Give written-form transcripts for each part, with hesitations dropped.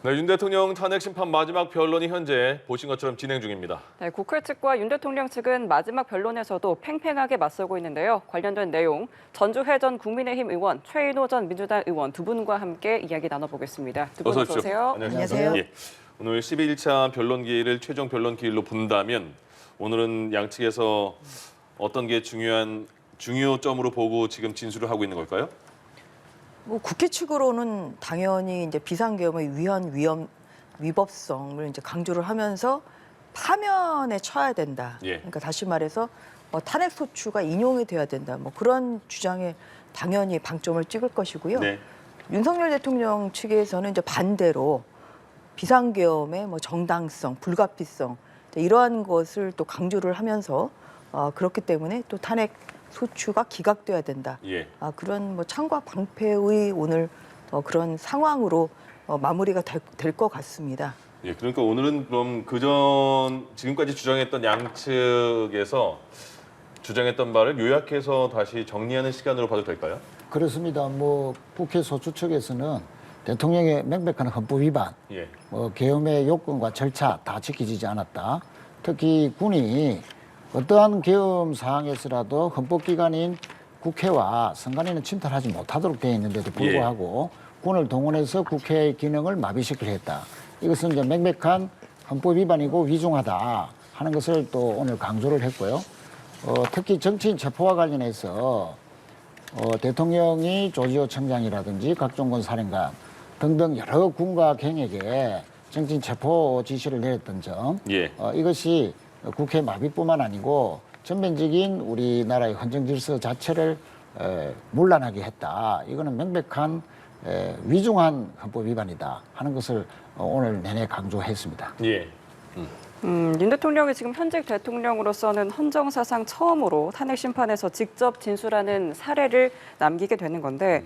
네, 윤 대통령 탄핵 심판 마지막 변론이 현재 보신 것처럼 진행 중입니다. 네, 국회 측과 윤 대통령 측은 마지막 변론에서도 팽팽하게 맞서고 있는데요. 관련된 내용 전주회 전 국민의힘 의원, 최인호 전 민주당 의원 두 분과 함께 이야기 나눠보겠습니다. 두 분 어서 오세요. 안녕하세요. 예, 오늘 11차 변론 기일을 최종 변론 기일로 본다면 오늘은 양측에서 어떤 게 중요점으로 보고 지금 진술을 하고 있는 걸까요? 뭐 국회 측으로는 당연히 이제 비상계엄의 위법성을 이제 강조를 하면서 파면에 쳐야 된다. 예. 그러니까 다시 말해서 탄핵 소추가 인용이 돼야 된다. 뭐 그런 주장에 당연히 방점을 찍을 것이고요. 네. 윤석열 대통령 측에서는 이제 반대로 비상계엄의 뭐 정당성, 불가피성 이러한 것을 또 강조를 하면서 그렇기 때문에 또 탄핵 소추가 기각돼야 된다. 예. 그런 뭐 창과 방패의 오늘 그런 상황으로 마무리가 될 것 같습니다. 예, 그러니까 오늘은 그럼 그전 지금까지 주장했던 양측에서 주장했던 바를 요약해서 다시 정리하는 시간으로 봐도 될까요? 그렇습니다. 뭐 국회 소추 측에서는 대통령의 명백한 헌법 위반, 예. 계엄의 요건과 절차 다 지켜지지 않았다. 특히 군이 어떠한 계엄 사항에서라도 헌법기관인 국회와 선관위는 침탈하지 못하도록 되어 있는데도 불구하고 군을 동원해서 국회의 기능을 마비시키려 했다. 이것은 이제 명백한 헌법 위반이고 위중하다 하는 것을 또 오늘 강조를 했고요. 특히 정치인 체포와 관련해서 대통령이 조지호 청장이라든지 각종군 사령관 등등 여러 군과 경에게 정치인 체포 지시를 내렸던 점, 이것이 국회 마비뿐만 아니고 전면적인 우리나라의 헌정 질서 자체를 문란하게 했다. 이거는 명백한 위중한 헌법 위반이다 하는 것을 오늘 내내 강조했습니다. 예. 윤 대통령이 지금 현직 대통령으로서는 헌정사상 처음으로 탄핵 심판에서 직접 진술하는 사례를 남기게 되는 건데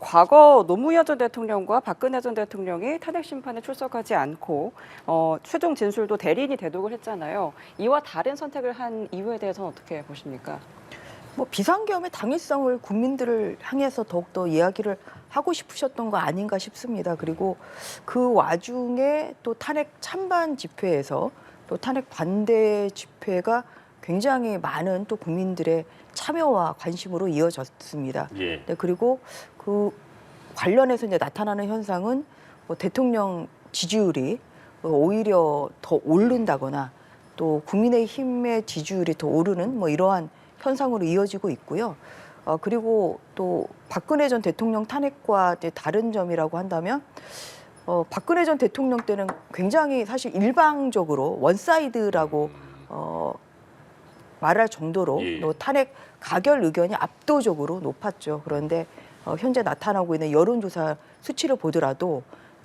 과거 노무현 전 대통령과 박근혜 전 대통령이 탄핵 심판에 출석하지 않고 최종 진술도 대리인이 대독을 했잖아요. 이와 다른 선택을 한 이유에 대해서는 어떻게 보십니까? 뭐 비상계엄의 당위성을 국민들을 향해서 더욱더 이야기를 하고 싶으셨던 거 아닌가 싶습니다. 그리고 그 와중에 또 탄핵 찬반 집회에서 또 탄핵 반대 집회가 굉장히 많은 또 국민들의 참여와 관심으로 이어졌습니다. 예. 네, 그리고 그 관련해서 이제 나타나는 현상은 뭐 대통령 지지율이 오히려 더 오른다거나 또 국민의힘의 지지율이 더 오르는 뭐 이러한 현상으로 이어지고 있고요. 그리고 또 박근혜 전 대통령 탄핵과 다른 점이라고 한다면 박근혜 전 대통령 때는 굉장히 사실 일방적으로 원사이드라고 말할 정도로 탄핵 가결 의견이 압도적으로 높았죠. 그런데 현재 나타나고 있는 여론조사 수치를 보더라도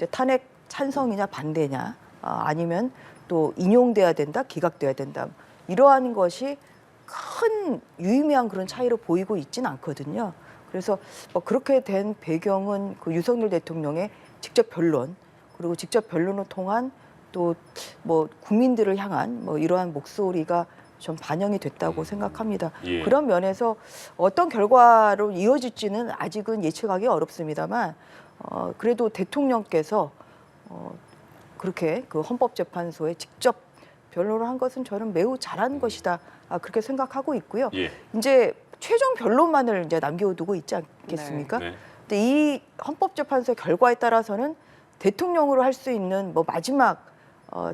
탄핵 찬성이냐 반대냐 아니면 또 인용돼야 된다, 기각돼야 된다 이러한 것이 큰 유의미한 그런 차이로 보이고 있지는 않거든요. 그래서 그렇게 된 배경은 그 윤석열 대통령의 직접 변론 그리고 직접 변론을 통한 또 뭐 국민들을 향한 뭐 이러한 목소리가 좀 반영이 됐다고 생각합니다. 예. 그런 면에서 어떤 결과로 이어질지는 아직은 예측하기 어렵습니다만 그래도 대통령께서 그렇게 그 헌법재판소에 직접 변론을 한 것은 저는 매우 잘한 것이다. 그렇게 생각하고 있고요. 예. 이제 최종 변론만을 이제 남겨두고 있지 않겠습니까? 네. 근데 이 헌법재판소의 결과에 따라서는 대통령으로 할 수 있는 뭐 마지막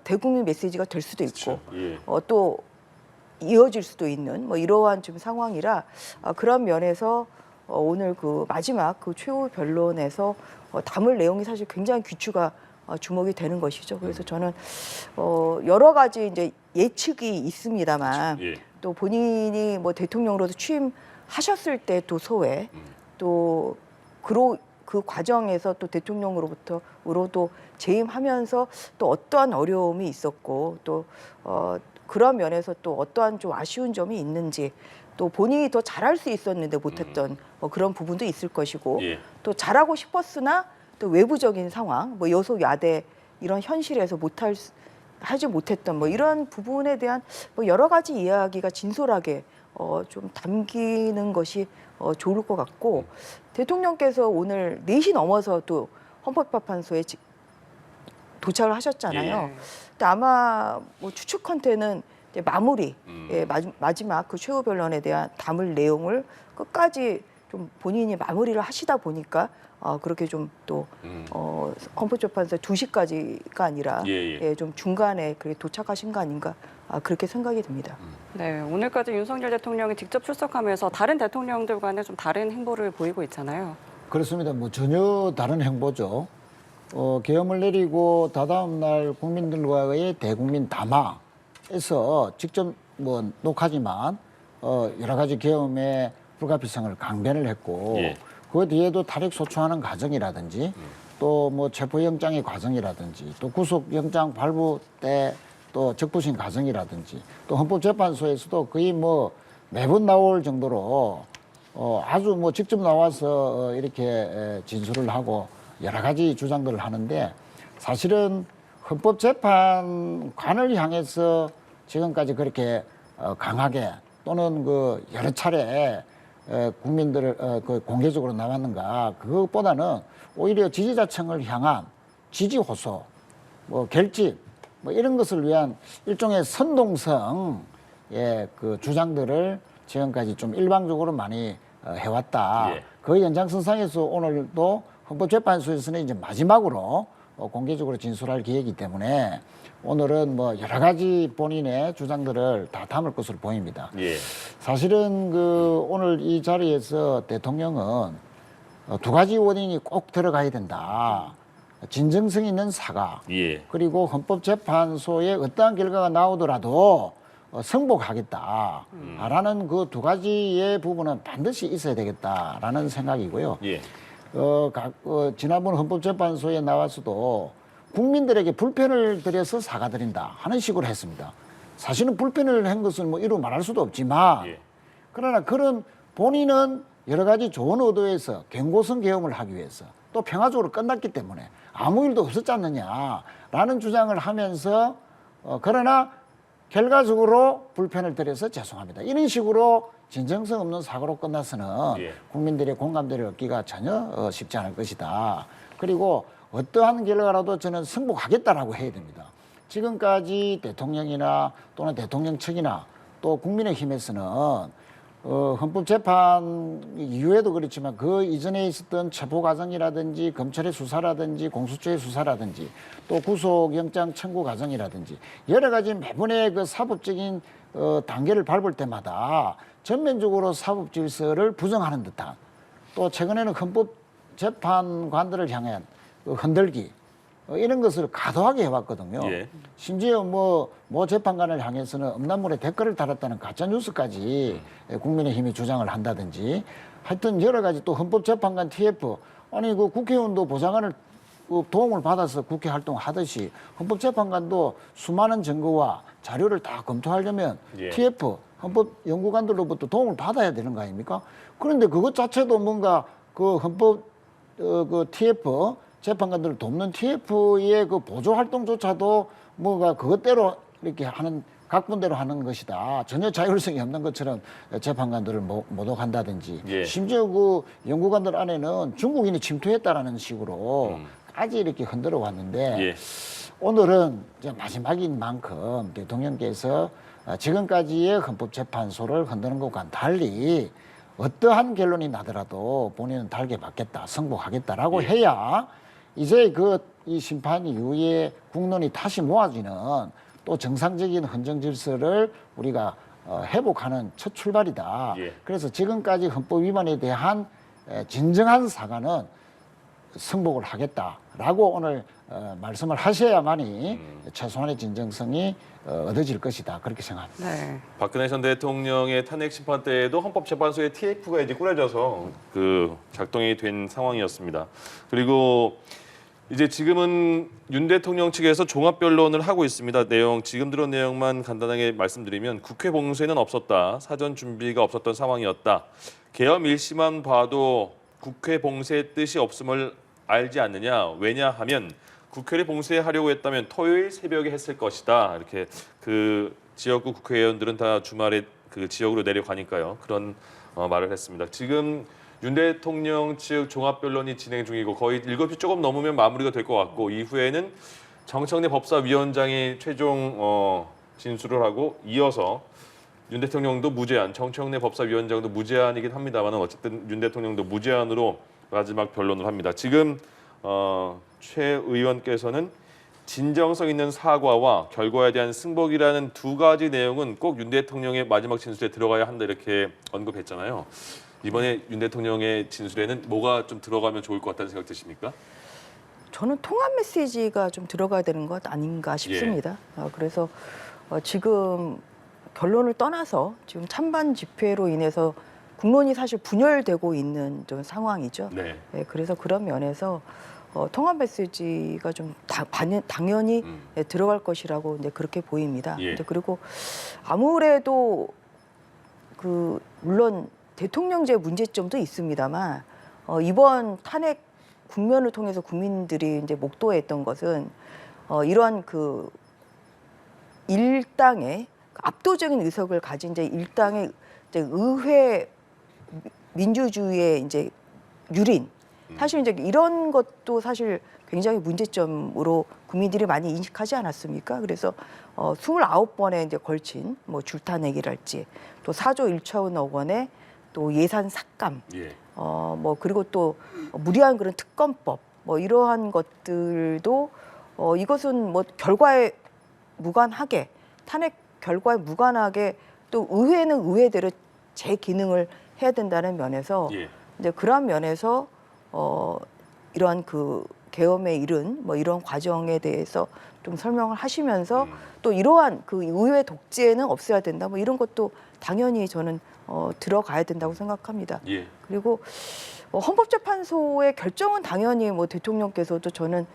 대국민 메시지가 될 수도 있고 또 이어질 수도 있는 뭐 이러한 좀 상황이라 그런 면에서 오늘 그 마지막 그 최후 변론에서 담을 내용이 사실 굉장히 귀추가 주목이 되는 것이죠. 그래서 저는 여러 가지 이제 예측이 있습니다만 또 본인이 뭐 대통령으로도 취임하셨을 때 또 소회 또 그 과정에서 또 대통령으로부터도 재임하면서 또 어떠한 어려움이 있었고 또 그런 면에서 또 어떠한 좀 아쉬운 점이 있는지 또 본인이 더 잘할 수 있었는데 못했던 뭐 그런 부분도 있을 것이고 또 잘하고 싶었으나 또 외부적인 상황, 뭐 여소야대 이런 현실에서 하지 못했던 뭐 이런 부분에 대한 뭐 여러 가지 이야기가 진솔하게 좀 담기는 것이 좋을 것 같고 대통령께서 오늘 4시 넘어서 또 헌법재판소에 도착을 하셨잖아요. 예. 근데 아마 뭐 추측컨대는 이제 마무리, 마지막 그 최후 변론에 대한 담을 내용을 끝까지 좀 본인이 마무리를 하시다 보니까 그렇게 좀 또 헌법재판소 2시까지가 아니라 좀 중간에 그렇게 도착하신 거 아닌가 그렇게 생각이 듭니다. 네, 오늘까지 윤석열 대통령이 직접 출석하면서 다른 대통령들과는 좀 다른 행보를 보이고 있잖아요. 그렇습니다. 뭐 전혀 다른 행보죠. 계엄을 내리고 다다음 날 국민들과의 대국민 담화에서 직접 뭐 녹화지만 여러 가지 계엄의 불가피성을 강변을 했고 그 뒤에도 탈핵 소추하는 과정이라든지 또 뭐 체포영장의 과정이라든지 또 구속영장 발부 때 또 적부심 과정이라든지 또 헌법재판소에서도 거의 뭐 매번 나올 정도로 아주 뭐 직접 나와서 이렇게 진술을 하고 여러 가지 주장들을 하는데 사실은 헌법재판관을 향해서 지금까지 그렇게 강하게 또는 그 여러 차례 국민들을 그 공개적으로 나왔는가 그것보다는 오히려 지지자층을 향한 지지 호소, 뭐 결집 뭐 이런 것을 위한 일종의 선동성 그 주장들을 지금까지 좀 일방적으로 많이 해왔다. 그 연장선상에서 오늘도 헌법재판소에서는 이제 마지막으로 공개적으로 진술할 계획이기 때문에 오늘은 뭐 여러 가지 본인의 주장들을 다 담을 것으로 보입니다. 사실은 그 오늘 이 자리에서 대통령은 두 가지 원인이 꼭 들어가야 된다. 진정성 있는 사과, 그리고 헌법재판소에 어떠한 결과가 나오더라도 승복하겠다라는 그 두 가지의 부분은 반드시 있어야 되겠다라는 생각이고요. 지난번 헌법재판소에 나와서도 국민들에게 불편을 드려서 사과드린다 하는 식으로 했습니다. 사실은 불편을 한 것을 뭐 이루 말할 수도 없지만 그러나 그런 본인은 여러 가지 좋은 의도에서 경고성 계엄을 하기 위해서 또 평화적으로 끝났기 때문에 아무 일도 없었지 않느냐라는 주장을 하면서 그러나 결과적으로 불편을 드려서 죄송합니다. 이런 식으로 진정성 없는 사고로 끝나서는 국민들의 공감대를 얻기가 전혀 쉽지 않을 것이다. 그리고 어떠한 결과라도 저는 승복하겠다라고 해야 됩니다. 지금까지 대통령이나 또는 대통령 측이나 또 국민의힘에서는 헌법재판 이후에도 그렇지만 그 이전에 있었던 체포 과정이라든지 검찰의 수사라든지 공수처의 수사라든지 또 구속영장 청구 과정이라든지 여러 가지 매번의 그 사법적인 단계를 밟을 때마다 전면적으로 사법 질서를 부정하는 듯한 또 최근에는 헌법재판관들을 향한 그 흔들기 이런 것을 과도하게 해왔거든요. 심지어 모 재판관을 향해서는 음란물에 댓글을 달았다는 가짜뉴스까지 국민의힘이 주장을 한다든지 하여튼 여러 가지 또 헌법재판관 TF 아니 그 국회의원도 보좌관을 도움을 받아서 국회 활동하듯이 헌법재판관도 수많은 증거와 자료를 다 검토하려면 TF 헌법연구관들로부터 도움을 받아야 되는 거 아닙니까? 그런데 그것 자체도 뭔가 그 헌법 그 TF 재판관들을 돕는 TF의 그 보조 활동조차도 뭐가 그것대로 이렇게 하는 각본대로 하는 것이다. 전혀 자율성이 없는 것처럼 재판관들을 모독한다든지 심지어 그 연구관들 안에는 중국인이 침투했다라는 식으로까지 이렇게 흔들어 왔는데 오늘은 이제 마지막인 만큼 대통령께서 지금까지의 헌법재판소를 흔드는 것과는 달리 어떠한 결론이 나더라도 본인은 달게 받겠다, 승복하겠다라고 해야 이제 이 심판 이후에 국론이 다시 모아지는 또 정상적인 헌정 질서를 우리가 회복하는 첫 출발이다. 그래서 지금까지 헌법 위반에 대한 진정한 사과는 승복을 하겠다라고 오늘 말씀을 하셔야만이 최소한의 진정성이 얻어질 것이다. 그렇게 생각합니다. 네. 박근혜 전 대통령의 탄핵 심판 때에도 헌법재판소의 TF가 이제 꾸려져서 그 작동이 된 상황이었습니다. 그리고 이제 지금은 윤 대통령 측에서 종합 변론을 하고 있습니다. 내용 지금 들은 내용만 간단하게 말씀드리면 국회 봉쇄는 없었다. 사전 준비가 없었던 상황이었다. 계엄 일시만 봐도 국회 봉쇄 뜻이 없음을 알지 않느냐. 왜냐하면 국회를 봉쇄하려고 했다면 토요일 새벽에 했을 것이다. 이렇게 그 지역구 국회의원들은 다 주말에 그 지역으로 내려가니까요. 그런 말을 했습니다. 지금 윤 대통령 측 종합 변론이 진행 중이고 거의 7시 조금 넘으면 마무리가 될 것 같고 이후에는 정청래 법사위원장이 최종 진술을 하고 이어서 윤 대통령도 무죄한, 정청래 법사위원장도 무죄한이긴 합니다만 어쨌든 윤 대통령도 무죄한으로 마지막 변론을 합니다. 지금 최 의원께서는 진정성 있는 사과와 결과에 대한 승복이라는 두 가지 내용은 꼭 윤 대통령의 마지막 진술에 들어가야 한다 이렇게 언급했잖아요. 이번에 윤 대통령의 진술에는 뭐가 좀 들어가면 좋을 것 같다는 생각 드십니까? 저는 통합 메시지가 좀 들어가야 되는 것 아닌가 싶습니다. 그래서 지금 결론을 떠나서 지금 찬반 집회로 인해서 국론이 사실 분열되고 있는 좀 상황이죠. 네. 그래서 그런 면에서 통합 메시지가 좀 당연히 들어갈 것이라고 이제 그렇게 보입니다. 예. 이제 그리고 아무래도 물론 대통령제 문제점도 있습니다만 이번 탄핵 국면을 통해서 국민들이 이제 목도했던 것은 이러한 일당의 압도적인 의석을 가진 이제 일당의 이제 의회 민주주의의 이제 유린. 사실 이제 이런 것도 사실 굉장히 문제점으로 국민들이 많이 인식하지 않았습니까? 그래서 29번에 이제 걸친 뭐 줄탄핵이랄지 또 4조 1천억 원의 또 예산 삭감, 예. 뭐 그리고 또 무리한 그런 특검법, 뭐 이러한 것들도 이것은 뭐 결과에 무관하게 탄핵 결과에 무관하게 또 의회는 의회대로 제 기능을 해야 된다는 면에서 예. 이제 그런 면에서 이러한 계엄에 이른 뭐 이런 과정에 대해서 좀 설명을 하시면서 또 이러한 의회 독재는 없어야 된다 뭐 이런 것도 당연히 저는 들어가야 된다고 생각합니다. 예. 그리고 헌법재판소의 결정은 당연히 뭐 대통령께서도 저는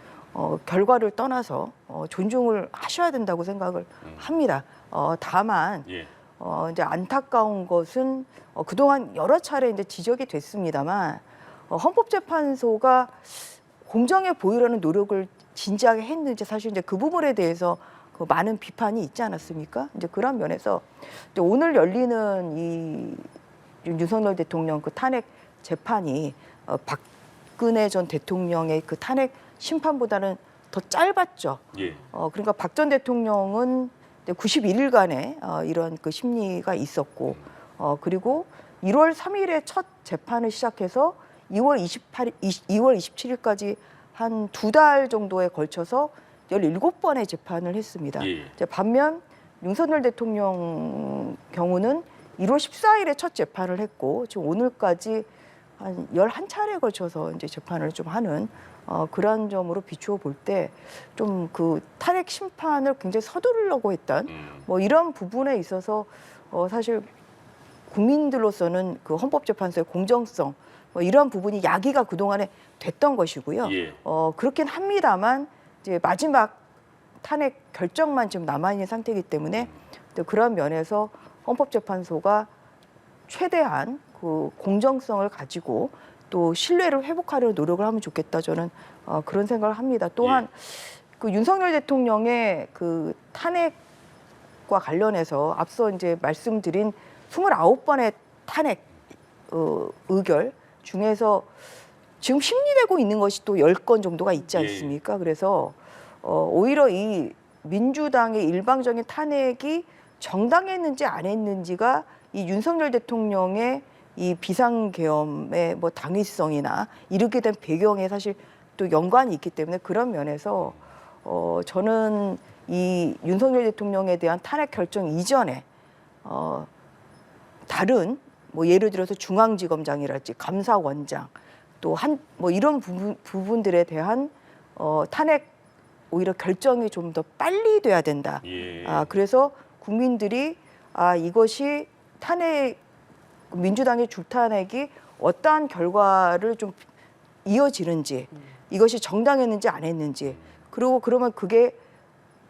결과를 떠나서 존중을 하셔야 된다고 생각을 합니다. 다만 예. 이제 안타까운 것은 그동안 여러 차례 이제 지적이 됐습니다만 헌법재판소가 공정해 보이려는 노력을 진지하게 했는지 사실 이제 그 부분에 대해서 많은 비판이 있지 않았습니까? 이제 그런 면에서 이제 오늘 열리는 이 윤석열 대통령 탄핵 재판이 박근혜 전 대통령의 탄핵 심판보다는 더 짧았죠. 예. 그러니까 박 전 대통령은 91일간의 이런 심리가 있었고, 그리고 1월 3일에 첫 재판을 시작해서 2월 27일까지 한 2달 정도에 걸쳐서 17번의 재판을 했습니다. 예. 반면 윤석열 대통령 경우는 1월 14일에 첫 재판을 했고 지금 오늘까지 한 11차례에 걸쳐서 이제 재판을 좀 하는 그런 점으로 비추어 볼 때 좀 탄핵 심판을 굉장히 서두르려고 했던 뭐 이런 부분에 있어서 사실 국민들로서는 헌법재판소의 공정성 뭐 이런 부분이 야기가 그동안에 됐던 것이고요. 예. 그렇긴 합니다만 이제 마지막 탄핵 결정만 지금 남아 있는 상태이기 때문에 그런 면에서 헌법재판소가 최대한 공정성을 가지고 또 신뢰를 회복하려는 노력을 하면 좋겠다 저는 그런 생각을 합니다. 또한 윤석열 대통령의 탄핵과 관련해서 앞서 이제 말씀드린 29번의 탄핵 의결 중에서 지금 심리되고 있는 것이 또 10건 정도가 있지 않습니까? 그래서 오히려 이 민주당의 일방적인 탄핵이 정당했는지 안 했는지가 이 윤석열 대통령의 이 비상계엄의 뭐 당위성이나 이렇게 된 배경에 사실 또 연관이 있기 때문에 그런 면에서 저는 이 윤석열 대통령에 대한 탄핵 결정 이전에 다른 뭐 예를 들어서 중앙지검장이랄지 감사원장 또 뭐 이런 부분들에 대한 탄핵 오히려 결정이 좀 더 빨리 돼야 된다. 예. 그래서 국민들이 이것이 민주당의 줄탄핵이 어떠한 결과를 좀 이어지는지 이것이 정당했는지 안 했는지 그리고 그러면 그게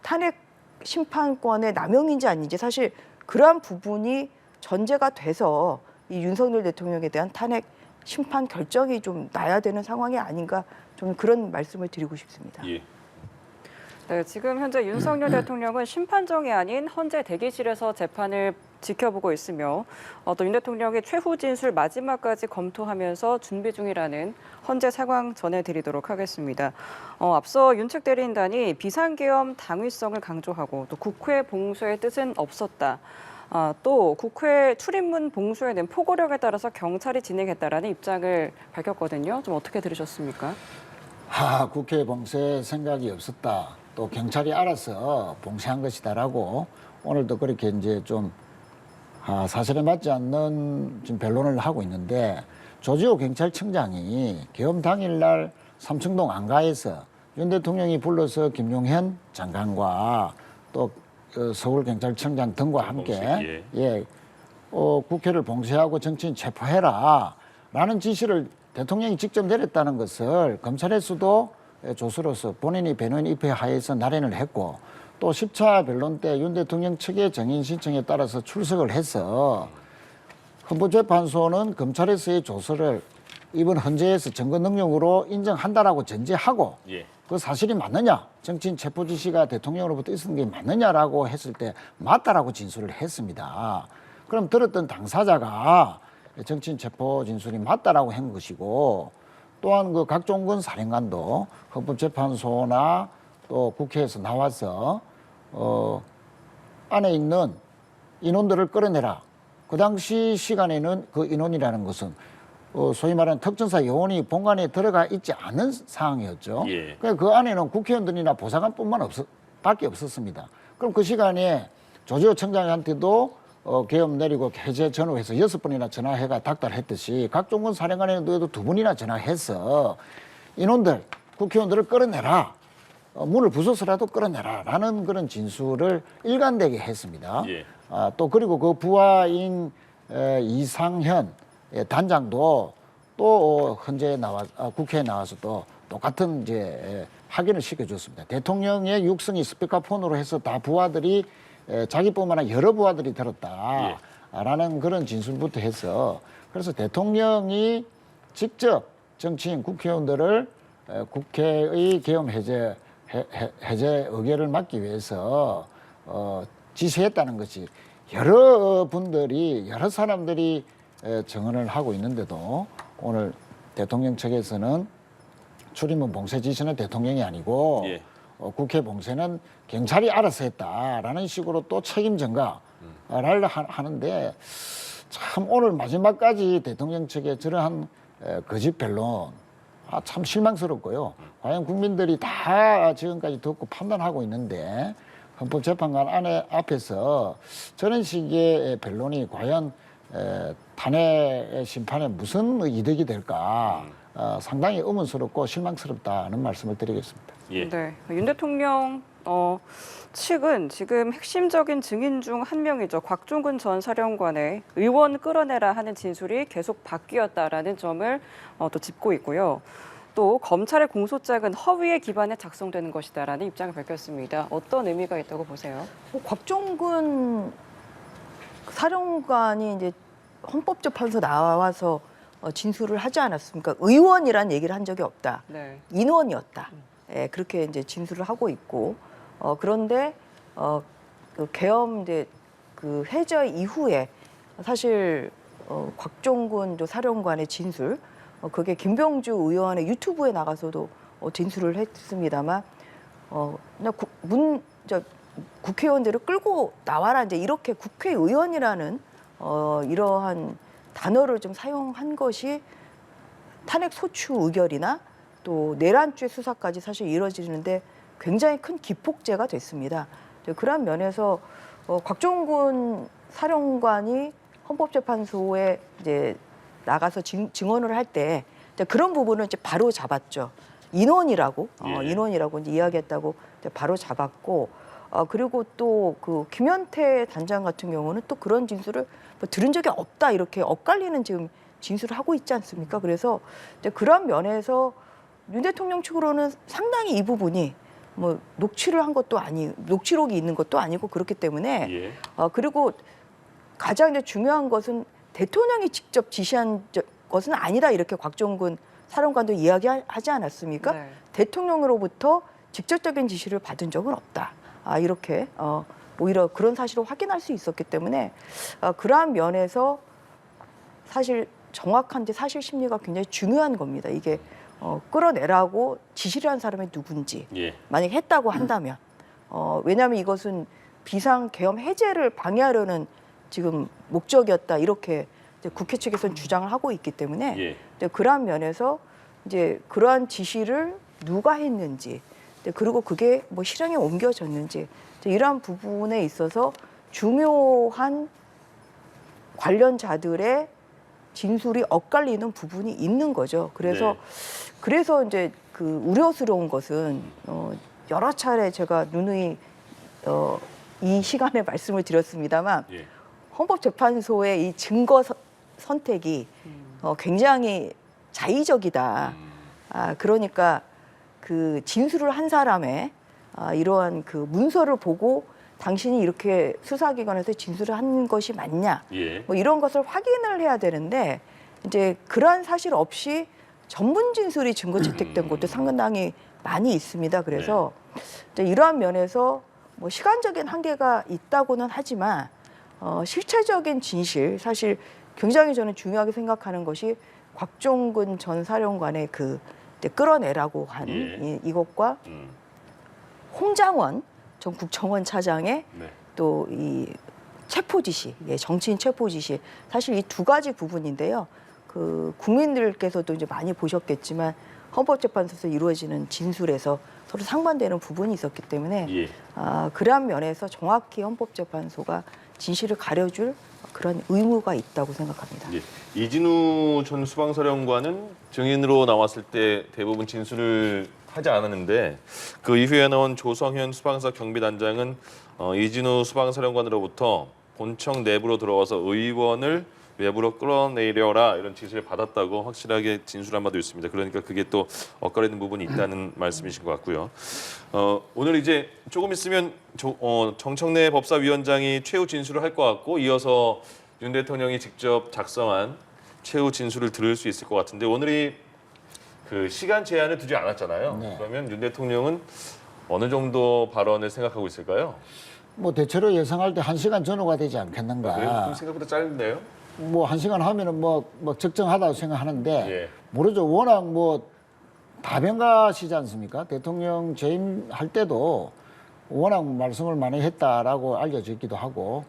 탄핵 심판권의 남용인지 아닌지 사실 그러한 부분이 전제가 돼서 이 윤석열 대통령에 대한 탄핵 심판 결정이 좀 나야 되는 상황이 아닌가 좀 그런 말씀을 드리고 싶습니다. 예. 네, 지금 현재 윤석열 대통령은 심판정이 아닌 헌재 대기실에서 재판을 지켜보고 있으며 또 윤 대통령이 최후 진술 마지막까지 검토하면서 준비 중이라는 현재 상황 전해드리도록 하겠습니다. 앞서 윤측 대리인단이 비상계엄 당위성을 강조하고 또 국회 봉쇄의 뜻은 없었다. 또 국회 출입문 봉쇄에 대한 포고력에 따라서 경찰이 진행했다라는 입장을 밝혔거든요. 좀 어떻게 들으셨습니까? 국회 봉쇄 생각이 없었다. 또 경찰이 알아서 봉쇄한 것이다라고 오늘도 그렇게 이제 좀 사실에 맞지 않는 지금 변론을 하고 있는데 조지호 경찰청장이 계엄 당일날 삼청동 안가에서 윤 대통령이 불러서 김용현 장관과 또 서울경찰청장 등과 함께 국회를 봉쇄하고 정치인 체포해라라는 지시를 대통령이 직접 내렸다는 것을 검찰에서도 조수로서 본인이 변호인 입회하에서 날인을 했고 또 10차 변론 때 윤 대통령 측의 정인 신청에 따라서 출석을 해서 헌법재판소는 검찰에서의 조서를 이번 헌재에서 증거 능력으로 인정한다라고 전제하고 그 사실이 맞느냐, 정치인 체포 지시가 대통령으로부터 있었던 게 맞느냐라고 했을 때 맞다라고 진술을 했습니다. 그럼 들었던 당사자가 정치인 체포 진술이 맞다라고 한 것이고 또한 그 각종근 사령관도 헌법재판소나 또 국회에서 나와서 안에 있는 인원들을 끌어내라. 그 당시 시간에는 그 인원이라는 것은 소위 말하는 특전사 요원이 본관에 들어가 있지 않은 상황이었죠. 그러니까 그 안에는 국회의원들이나 보좌관뿐만 밖에 없었습니다. 그럼 그 시간에 조지호 청장한테도 계엄 내리고 해제 전후해서 6번이나 전화해가 닥달했듯이 각종군 사령관에도 2번이나 전화해서 인원들, 국회의원들을 끌어내라. 문을 부숴서라도 끌어내라라는 그런 진술을 일관되게 했습니다. 또 그리고 그 부하인 이상현 단장도 또 헌재에 국회에 나와서 또 똑같은 이제 확인을 시켜줬습니다. 대통령의 육성이 스피커폰으로 해서 다 부하들이 자기뿐만 아니라 여러 부하들이 들었다라는 그런 진술부터 해서 그래서 대통령이 직접 정치인 국회의원들을 국회의 계엄 해제 의결을 막기 위해서 지시했다는 것이 여러 분들이 여러 사람들이 증언을 하고 있는데도 오늘 대통령 측에서는 출입문 봉쇄 지시는 대통령이 아니고 국회 봉쇄는 경찰이 알아서 했다라는 식으로 또 책임 전가를 하는데 참 오늘 마지막까지 대통령 측의 저러한 거짓 변론 참 실망스럽고요. 과연 국민들이 다 지금까지 듣고 판단하고 있는데 헌법재판관 앞에서 저런 식의 변론이 과연 탄핵 심판에 무슨 이득이 될까 상당히 의문스럽고 실망스럽다는 말씀을 드리겠습니다. 네, 윤 대통령 측은 지금 핵심적인 증인 중 한 명이죠. 곽종근 전 사령관의 의원 끌어내라 하는 진술이 계속 바뀌었다라는 점을 또 짚고 있고요. 또 검찰의 공소장은 허위에 기반해 작성되는 것이다라는 입장을 밝혔습니다. 어떤 의미가 있다고 보세요? 곽종근 사령관이 이제 헌법재판소 나와서 진술을 하지 않았습니까? 의원이란 얘기를 한 적이 없다. 네. 인원이었다. 그렇게 이제 진술을 하고 있고 그런데 그 계엄 이제 그 해제 이후에 사실 곽종근 사령관의 진술 그게 김병주 의원의 유튜브에 나가서도 진술을 했습니다만 그냥 국회의원들을 끌고 나와라 이제 이렇게 국회의원이라는 이러한 단어를 좀 사용한 것이 탄핵 소추 의결이나 또 내란죄 수사까지 사실 이루어지는데 굉장히 큰 기폭제가 됐습니다. 그런 면에서 곽종근 사령관이 헌법재판소에 이제 나가서 증언을 할 때 그런 부분을 이제 바로 잡았죠. 인원이라고 이제 이야기했다고 이제 바로 잡았고 그리고 또 그 김현태 단장 같은 경우는 또 그런 진술을 들은 적이 없다 이렇게 엇갈리는 지금 진술을 하고 있지 않습니까? 그래서 이제 그런 면에서 윤 대통령 측으로는 상당히 이 부분이 뭐 녹취를 한 것도 녹취록이 있는 것도 아니고 그렇기 때문에 그리고 가장 이제 중요한 것은 대통령이 직접 지시한 것은 아니다 이렇게 곽종근 사령관도 이야기하지 않았습니까? 네. 대통령으로부터 직접적인 지시를 받은 적은 없다. 이렇게 오히려 그런 사실을 확인할 수 있었기 때문에 그러한 면에서 사실 정확한데 사실 심리가 굉장히 중요한 겁니다. 이게 끌어내라고 지시를 한 사람이 누군지 예. 만약에 했다고 한다면 왜냐하면 이것은 비상계엄 해제를 방해하려는 지금 목적이었다 이렇게 이제 국회 측에서는 주장을 하고 있기 때문에 예. 이제 그러한 면에서 이제 그러한 지시를 누가 했는지 그리고 그게 뭐 실행에 옮겨졌는지 이제 이러한 부분에 있어서 중요한 관련자들의 진술이 엇갈리는 부분이 있는 거죠. 그래서 네. 그래서 이제 그 우려스러운 것은 여러 차례 제가 누누이 이 시간에 말씀을 드렸습니다만 예. 헌법재판소의 이 증거 선택이 굉장히 자의적이다. 그러니까 그 진술을 한 사람의 이러한 그 문서를 보고 당신이 이렇게 수사기관에서 진술을 한 것이 맞냐, 예. 뭐 이런 것을 확인을 해야 되는데 이제 그러한 사실 없이 전문 진술이 증거 채택된 것도 상당히 많이 있습니다. 그래서 이제 이러한 면에서 뭐 시간적인 한계가 있다고는 하지만 실체적인 진실 사실 굉장히 저는 중요하게 생각하는 것이 곽종근 전 사령관의 그 이제 끌어내라고 한 예. 이것과 홍장원 전 국정원 차장의 네. 또 이 체포 지시, 정치인 체포 지시 사실 이 두 가지 부분인데요. 그 국민들께서도 이제 많이 보셨겠지만 헌법재판소에서 이루어지는 진술에서 서로 상반되는 부분이 있었기 때문에 예. 그러한 면에서 정확히 헌법재판소가 진실을 가려줄 그런 의무가 있다고 생각합니다. 예. 이진우 전 수방사령관은 증인으로 나왔을 때 대부분 진술을 하지 않았는데 그 이후에 나온 조성현 수방사 경비단장은 이진우 수방사령관으로부터 본청 내부로 들어와서 의원을 외부로 끌어내려라 이런 지시를 받았다고 확실하게 진술한 바도 있습니다. 그러니까 그게 또 엇갈리는 부분이 있다는 말씀이신 것 같고요. 오늘 이제 조금 있으면 정청래 법사위원장이 최후 진술을 할 것 같고 이어서 윤 대통령이 직접 작성한 최후 진술을 들을 수 있을 것 같은데 오늘이 그 시간 제한을 두지 않았잖아요. 네. 그러면 윤 대통령은 어느 정도 발언을 생각하고 있을까요? 뭐 대체로 예상할 때 1시간 전후가 되지 그래도 않겠는가. 좀 생각보다 짧은데요? 뭐 1시간 하면은 뭐 적정하다고 생각하는데 예. 모르죠. 워낙 뭐 다변가시지 않습니까? 대통령 재임할 때도 워낙 말씀을 많이 했다라고 알려져 있기도 하고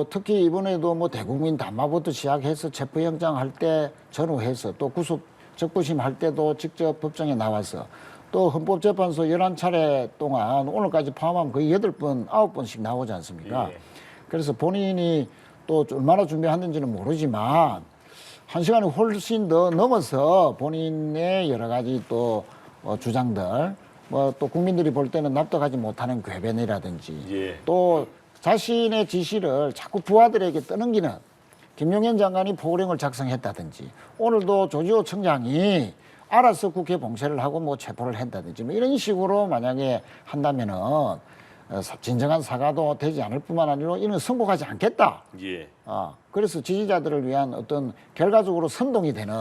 특히 이번에도 뭐 대국민 담화부터 시작해서 체포영장 할 때 전후해서 또 구속 적부심 할 때도 직접 법정에 나와서 또 헌법재판소 11차례 동안 오늘까지 포함하면 거의 8번, 9번씩 나오지 않습니까? 예. 그래서 본인이 또 얼마나 준비했는지는 모르지만 1시간이 훨씬 더 넘어서 본인의 여러 가지 또 주장들 뭐 또 국민들이 볼 때는 납득하지 못하는 궤변이라든지 예. 또 자신의 지시를 자꾸 부하들에게 떠넘기는 김용현 장관이 포고령을 작성했다든지 오늘도 조지호 청장이 알아서 국회 봉쇄를 하고 뭐 체포를 했다든지 뭐 이런 식으로 만약에 한다면은 진정한 사과도 되지 않을 뿐만 아니라 이는 선고하지 않겠다. 예. 그래서 지지자들을 위한 어떤 결과적으로 선동이 되는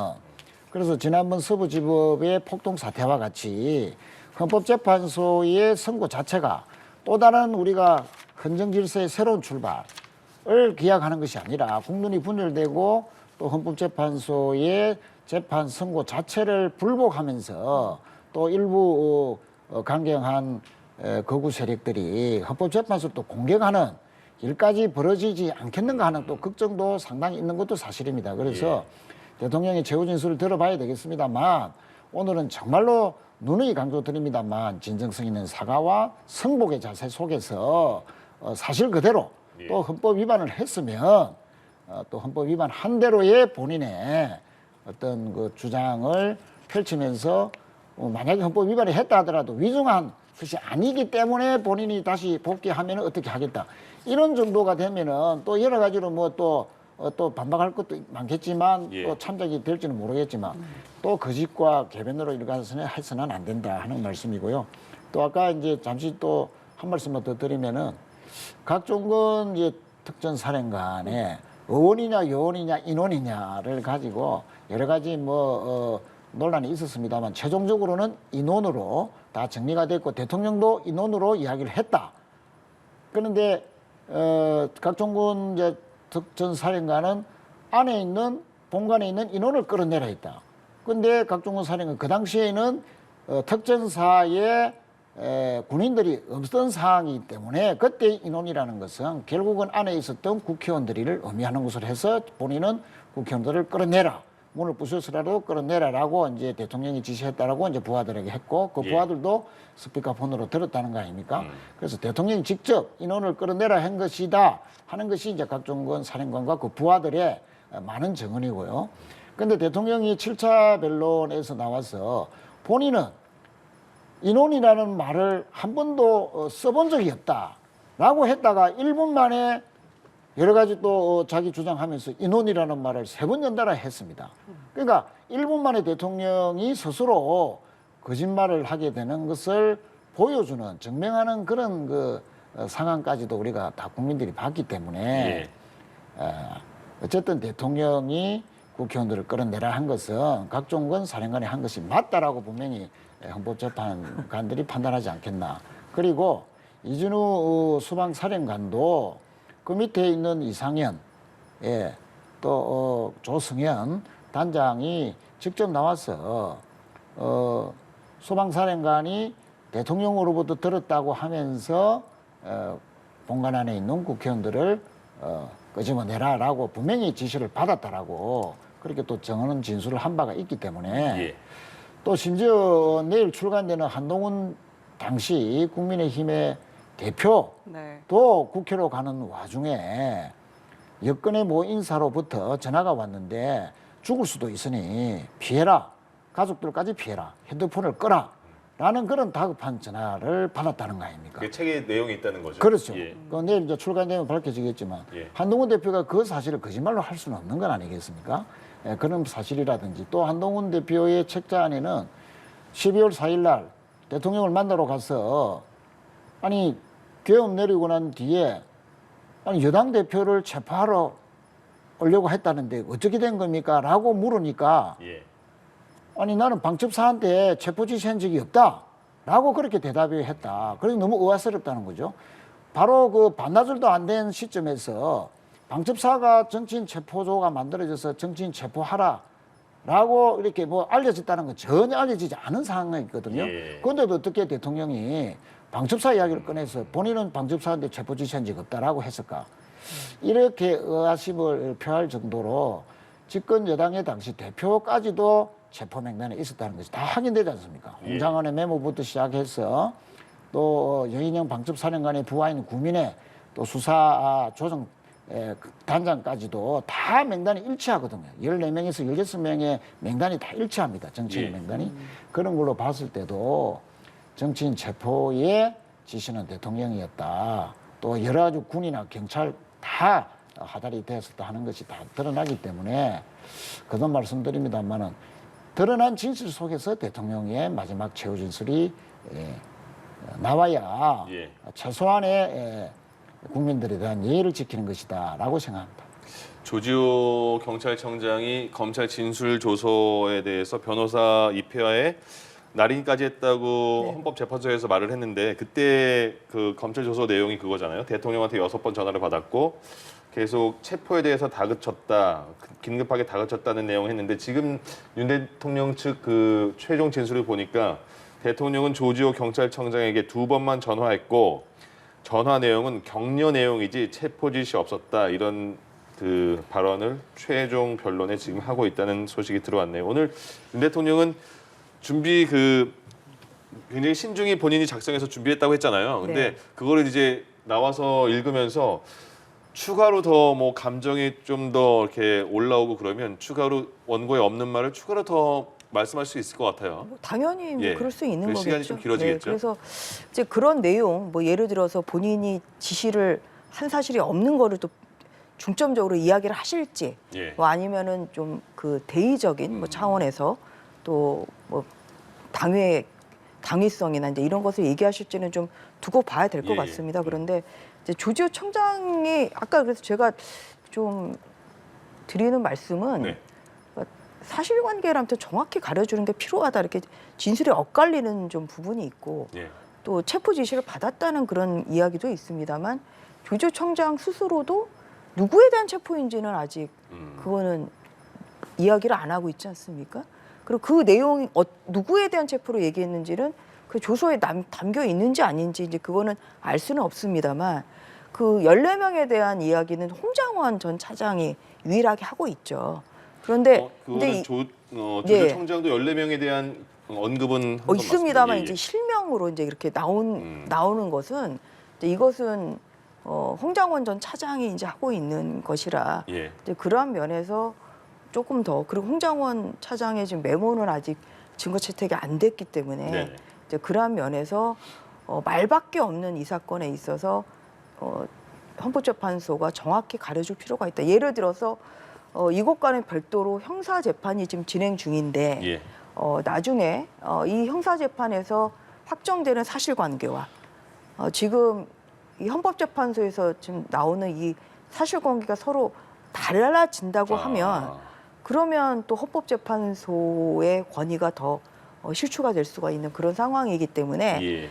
그래서 지난번 서부지법의 폭동 사태와 같이 헌법재판소의 선고 자체가 또 다른 우리가 헌정 질서의 새로운 출발을 기약하는 것이 아니라 국론이 분열되고 또 헌법재판소의 재판 선고 자체를 불복하면서 또 일부 강경한 거구 세력들이 헌법재판소를 또 공격하는 일까지 벌어지지 않겠는가 하는 또 걱정도 상당히 있는 것도 사실입니다. 그래서 대통령의 최후 진술을 들어봐야 되겠습니다만 오늘은 정말로 누누이 강조드립니다만 진정성 있는 사과와 성복의 자세 속에서 사실 그대로 또 헌법 위반을 했으면 또 헌법 위반한 대로의 본인의 어떤 그 주장을 펼치면서 만약에 헌법 위반을 했다 하더라도 위중한 것이 아니기 때문에 본인이 다시 복귀하면 어떻게 하겠다. 이런 정도가 되면은 또 여러 가지로 뭐 또 반박할 것도 많겠지만 또 참작이 될지는 모르겠지만 또 거짓과 궤변으로 일관해서는 해서는 안 된다 하는 말씀이고요. 또 아까 이제 잠시 또 한 말씀만 더 드리면은 각종근 이제 특전사령관의 의원이냐 요원이냐 인원이냐를 가지고 여러 가지 논란이 있었습니다만 최종적으로는 인원으로 다 정리가 됐고 대통령도 인원으로 이야기를 했다. 그런데 각종군 이제 특전 사령관은 안에 있는 본관에 있는 인원을 끌어내라 했다. 근데 각종군 사령관 그 당시에는 특전사에 군인들이 없던 상황이기 때문에 그때 인원이라는 것은 결국은 안에 있었던 국회의원들을 의미하는 것으로 해서 본인은 국회의원들을 끌어내라. 문을 부숴서라도 끌어내라라고 이제 대통령이 지시했다라고 이제 부하들에게 했고 그 부하들도 스피커폰으로 들었다는 거 아닙니까? 그래서 대통령이 직접 인원을 끌어내라 한 것이다 하는 것이 이제 각종군 사령관과 그 부하들의 많은 증언이고요. 근데 대통령이 7차 변론에서 나와서 본인은 인원이라는 말을 한 번도 써본 적이 없다라고 했다가 1분 만에 여러 가지 또 자기 주장하면서 인원이라는 말을 3번 연달아 했습니다. 그러니까 1분 만에 대통령이 스스로 거짓말을 하게 되는 것을 보여주는 증명하는 그런 그 상황까지도 우리가 다 국민들이 봤기 때문에 어쨌든 대통령이 국회의원들을 끌어내라 한 것은 각종군 사령관이 한 것이 맞다라고 분명히 헌법재판관들이 판단하지 않겠나. 그리고 이준우 수방사령관도 그 밑에 있는 이상현, 또 조승현 단장이 직접 나와서 수방사령관이 대통령으로부터 들었다고 하면서 본관 안에 있는 국회의원들을 끄집어내라라고 분명히 지시를 받았다라고 그렇게 또 정하는 진술을 한 바가 있기 때문에 또 심지어 내일 출간되는 한동훈 당시 국민의힘의 대표도 국회로 가는 와중에 여권의 모 인사로부터 전화가 왔는데 죽을 수도 있으니 피해라. 가족들까지 피해라. 핸드폰을 끄라. 라는 그런 다급한 전화를 받았다는 거 아닙니까? 그 책에 내용이 있다는 거죠. 그렇죠. 그 내일 이제 출간되면 밝혀지겠지만 한동훈 대표가 그 사실을 거짓말로 할 수는 없는 건 아니겠습니까? 그런 사실이라든지 또 한동훈 대표의 책자 안에는 12월 4일 날 대통령을 만나러 가서 아니 계엄 내리고 난 뒤에 아니 여당 대표를 체포하러 오려고 했다는데 어떻게 된 겁니까? 라고 물으니까 아니 나는 방첩사한테 체포 지시한 적이 없다 라고 그렇게 대답했다. 그래서 너무 의아스럽다는 거죠. 바로 그 반나절도 안 된 시점에서 방첩사가 정치인 체포조가 만들어져서 정치인 체포하라 라고 이렇게 뭐 알려졌다는 건 전혀 알려지지 않은 상황이거든요. 그런데도 어떻게 대통령이 방첩사 이야기를 꺼내서 본인은 방첩사한테 체포 지시한 적 없다라고 했을까? 이렇게 의아심을 표할 정도로 집권 여당의 당시 대표까지도 체포 명단에 있었다는 것이 다 확인되지 않습니까? 홍장원의 메모부터 시작해서 또 여인영 방첩사령관의 부하인 구민의 또 수사 조정 단장까지도 다 명단이 일치하거든요. 14명에서 16명의 명단이 다 일치합니다. 정치인 명단이. 그런 걸로 봤을 때도 정치인 체포의 지시는 대통령이었다. 또 여러 가지 군이나 경찰 다 하달이 되었었다 하는 것이 다 드러나기 때문에 그런 말씀드립니다만은 드러난 진실 속에서 대통령의 마지막 최후 진술이 나와야 최소한의 국민들에 대한 예의를 지키는 것이다라고 생각합니다. 조지호 경찰청장이 검찰 진술 조서에 대해서 변호사 입회하에 날인까지 했다고 헌법재판소에서 말을 했는데 그때 그 검찰 조서 내용이 그거잖아요. 대통령한테 6번 전화를 받았고 계속 체포에 대해서 다그쳤다, 긴급하게 다그쳤다는 내용을 했는데 지금 윤 대통령 측 그 최종 진술을 보니까 대통령은 조지호 경찰청장에게 2번만 전화했고 전화 내용은 격려 내용이지 체포 지시 없었다 이런 그 발언을 최종 변론에 지금 하고 있다는 소식이 들어왔네요. 오늘 윤 대통령은 준비 굉장히 신중히 본인이 작성해서 준비했다고 했잖아요. 근데 그거를 이제 나와서 읽으면서 추가로 더 뭐 감정이 좀 더 이렇게 올라오고 그러면 추가로 원고에 없는 말을 추가로 더 말씀할 수 있을 것 같아요. 뭐 당연히 뭐 그럴 수 있는 거겠죠. 시간이 좀 길어지겠죠. 그래서 이제 그런 내용, 뭐 예를 들어서 본인이 지시를 한 사실이 없는 거를 또 중점적으로 이야기를 하실지, 뭐 아니면은 좀 그 대의적인 뭐 차원에서 또 뭐 당위성이나 이제 이런 것을 얘기하실지는 좀 두고 봐야 될 것 같습니다. 그런데 이제 조지호 청장이 아까 그래서 제가 좀 드리는 말씀은 사실관계를 아무튼 정확히 가려주는 게 필요하다 이렇게 진술이 엇갈리는 좀 부분이 있고 또 체포 지시를 받았다는 그런 이야기도 있습니다만 조조청장 스스로도 누구에 대한 체포인지는 아직 그거는 이야기를 안 하고 있지 않습니까? 그리고 그 내용이 누구에 대한 체포로 얘기했는지는 그 조서에 담겨 있는지 아닌지 이제 그거는 알 수는 없습니다만 그 14명에 대한 이야기는 홍장원 전 차장이 유일하게 하고 있죠. 그런데 그거는 이- 조조청장도 14명에 대한 언급은 한번 있습니다만 맞습니다. 예, 이제 예. 실명으로 이제 이렇게 나오는 것은 이제 이것은 홍장원 전 차장이 이제 하고 있는 것이라 예. 이제 그러한 면에서 조금 더 그리고 홍장원 차장의 지금 메모는 아직 증거 채택이 안 됐기 때문에 네네. 이제 그러한 면에서 말밖에 없는 이 사건에 있어서 헌법재판소가 정확히 가려줄 필요가 있다. 예를 들어서 이것과는 별도로 형사 재판이 지금 진행 중인데 예. 나중에 이 형사 재판에서 확정되는 사실관계와 지금 이 헌법재판소에서 지금 나오는 이 사실관계가 서로 달라진다고 하면 그러면 또 헌법재판소의 권위가 더 실추가 될 수가 있는 그런 상황이기 때문에 예.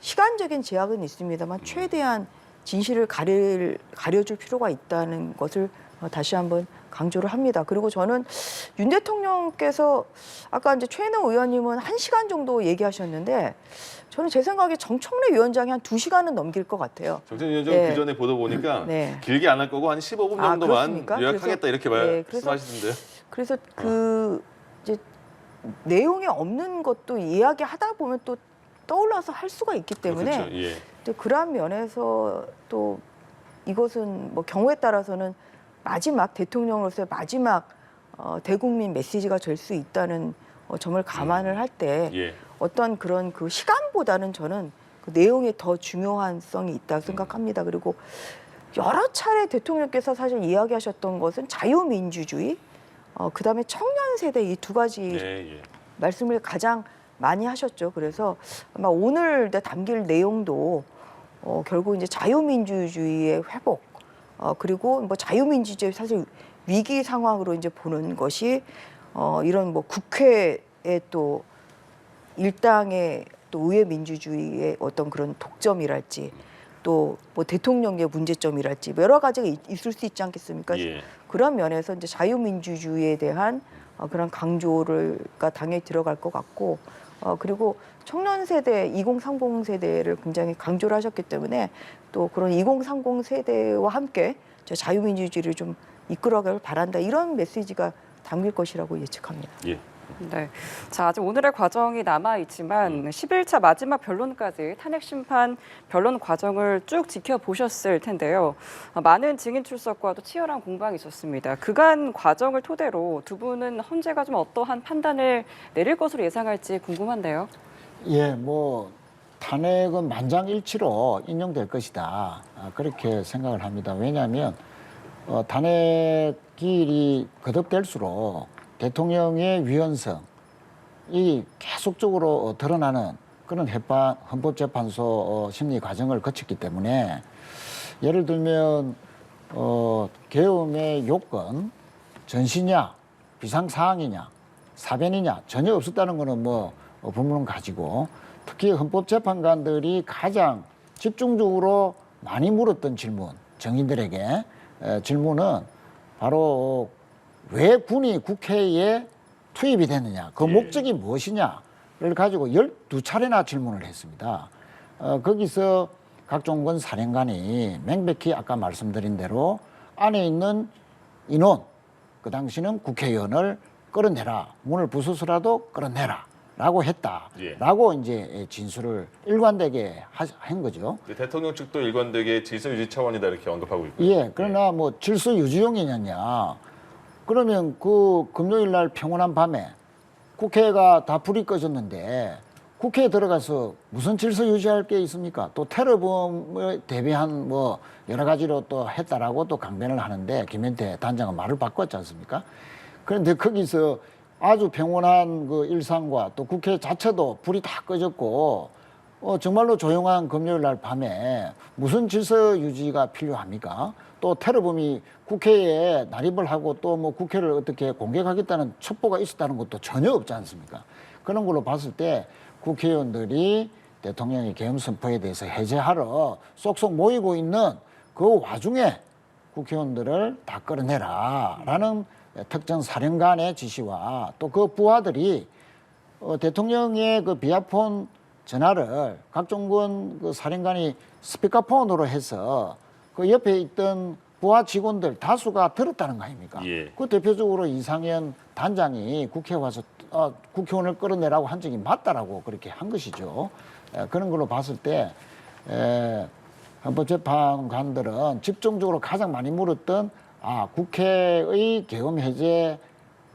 시간적인 제약은 있습니다만 최대한 진실을 가려줄 필요가 있다는 것을 다시 한번 강조를 합니다. 그리고 저는 윤 대통령께서 아까 이제 최은호 의원님은 1시간 정도 얘기하셨는데 저는 제 생각에 정청래 위원장이 한 2시간은 넘길 것 같아요. 정찬 위원장 네. 그 전에 보도 보니까 네. 길게 안 할 거고 한 15분 아, 정도만 그렇습니까? 요약하겠다 그래서- 이렇게 네, 그래서- 말씀하시던데요. 그래서 그 이제 내용이 없는 것도 이야기하다 보면 또 떠올라서 할 수가 있기 때문에 그렇죠. 예. 이제 그러한 면에서 또 이것은 뭐 경우에 따라서는 마지막 대통령으로서의 마지막 대국민 메시지가 될 수 있다는 점을 감안을 할 때 예. 어떤 그런 그 시간보다는 저는 그 내용에 더 중요한 성이 있다고 생각합니다. 그리고 여러 차례 대통령께서 사실 이야기하셨던 것은 자유민주주의, 그다음에 청년 세대 이 두 가지 예. 예. 말씀을 가장 많이 하셨죠. 그래서 아마 오늘 담길 내용도 결국 이제 자유민주주의의 회복, 그리고 뭐 자유민주주의 사실 위기 상황으로 이제 보는 것이 이런 뭐 국회의 또 일당의 또 의회 민주주의의 어떤 그런 독점이랄지 또 뭐 대통령의 문제점이랄지 뭐 여러 가지가 있을 수 있지 않겠습니까? 예. 그런 면에서 이제 자유민주주의에 대한 그런 강조가 당연히 들어갈 것 같고 그리고 청년 세대, 2030 세대를 굉장히 강조를 하셨기 때문에 또 그런 2030 세대와 함께 자유민주주의를 좀 이끌어가길 바란다 이런 메시지가 담길 것이라고 예측합니다. 예. 네. 자, 아직 오늘의 과정이 남아 있지만 11차 마지막 변론까지 탄핵 심판 변론 과정을 쭉 지켜보셨을 텐데요. 많은 증인 출석과 또 치열한 공방이 있었습니다. 그간 과정을 토대로 두 분은 헌재가 좀 어떠한 판단을 내릴 것으로 예상할지 궁금한데요. 예, 뭐 탄핵은 만장일치로 인용될 것이다. 그렇게 생각을 합니다. 왜냐하면 탄핵이 거듭될수록 대통령의 위헌성이 계속적으로 드러나는 그런 헌법재판소 심리 과정을 거쳤기 때문에 예를 들면 계엄의 요건 전시냐, 비상사항이냐, 사변이냐 전혀 없었다는 거는 뭐 불문은 가지고 특히 헌법재판관들이 가장 집중적으로 많이 물었던 질문, 정인들에게 질문은 바로 왜 군이 국회에 투입이 됐느냐, 그 목적이 무엇이냐를 가지고 12차례나 질문을 했습니다. 거기서 각종건 사령관이 명백히 아까 말씀드린 대로 안에 있는 인원, 그 당시는 국회의원을 끌어내라, 문을 부숴서라도 끌어내라 라고 했다라고 이제 진술을 일관되게 한 거죠. 대통령 측도 일관되게 질서 유지 차원이다 이렇게 언급하고 있고요. 예, 그러나 뭐 질서 유지용이냐 그러면 그 금요일 날 평온한 밤에 국회가 다 불이 꺼졌는데 국회에 들어가서 무슨 질서 유지할 게 있습니까? 또 테러범에 대비한 뭐 여러 가지로 또 했다라고 또 강변을 하는데 김현태 단장은 말을 바꿨지 않습니까? 그런데 거기서 아주 평온한 그 일상과 또 국회 자체도 불이 다 꺼졌고 정말로 조용한 금요일 날 밤에 무슨 질서 유지가 필요합니까? 또 테러범이 국회에 난입을 하고 또 뭐 국회를 어떻게 공격하겠다는 첩보가 있었다는 것도 전혀 없지 않습니까? 그런 걸로 봤을 때 국회의원들이 대통령이 계엄 선포에 대해서 해제하러 쏙쏙 모이고 있는 그 와중에 국회의원들을 다 끌어내라라는 특정 사령관의 지시와 또 그 부하들이 대통령의 그 비아폰 전화를 각종군 그 사령관이 스피커폰으로 해서 그 옆에 있던 부하 직원들 다수가 들었다는 거 아닙니까? 예. 그 대표적으로 이상현 단장이 국회에 와서 국회의원을 끌어내라고 한 적이 맞다라고 그렇게 한 것이죠. 그런 걸로 봤을 때 헌법재판관들은 집중적으로 가장 많이 물었던 국회의 계엄 해제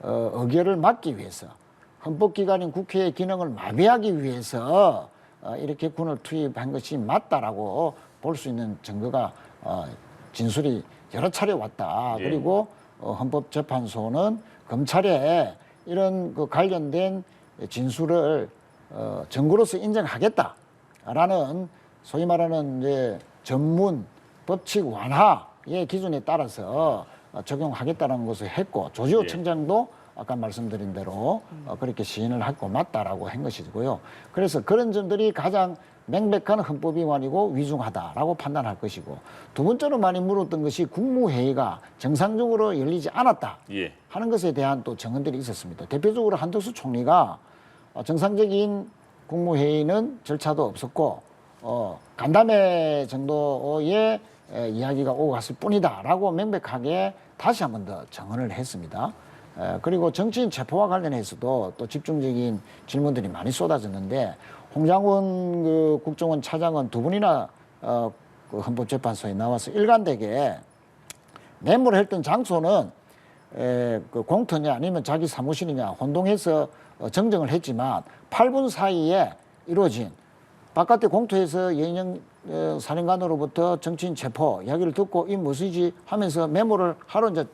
의결을 막기 위해서 헌법기관인 국회의 기능을 마비하기 위해서 이렇게 군을 투입한 것이 맞다라고 볼 수 있는 증거가 진술이 여러 차례 왔다. 예. 그리고 헌법재판소는 검찰에 이런 그 관련된 진술을 증거로서 인정하겠다라는 소위 말하는 이제 전문 법칙 완화의 기준에 따라서 적용하겠다는 것을 했고 조지호 예. 청장도 아까 말씀드린 대로 그렇게 시인을 하고 맞다라고 한 것이고요. 그래서 그런 점들이 가장 명백한 헌법 위반이고 위중하다라고 판단할 것이고 두 번째로 많이 물었던 것이 국무회의가 정상적으로 열리지 않았다 예. 하는 것에 대한 또 증언들이 있었습니다. 대표적으로 한덕수 총리가 정상적인 국무회의는 절차도 없었고 간담회 정도의 이야기가 오고 갔을 뿐이다라고 명백하게 다시 한 번 더 증언을 했습니다. 그리고 정치인 체포와 관련해서도 또 집중적인 질문들이 많이 쏟아졌는데 홍장훈 그 국정원 차장은 두 분이나 그 헌법재판소에 나와서 일관되게 매물을 했던 장소는 그 공터냐 아니면 자기 사무실이냐 혼동해서 정정을 했지만 8분 사이에 이루어진 바깥의 공터에서 여인영 사령관으로부터 정치인 체포 이야기를 듣고 이 무엇이지 하면서 메모를 하러 이제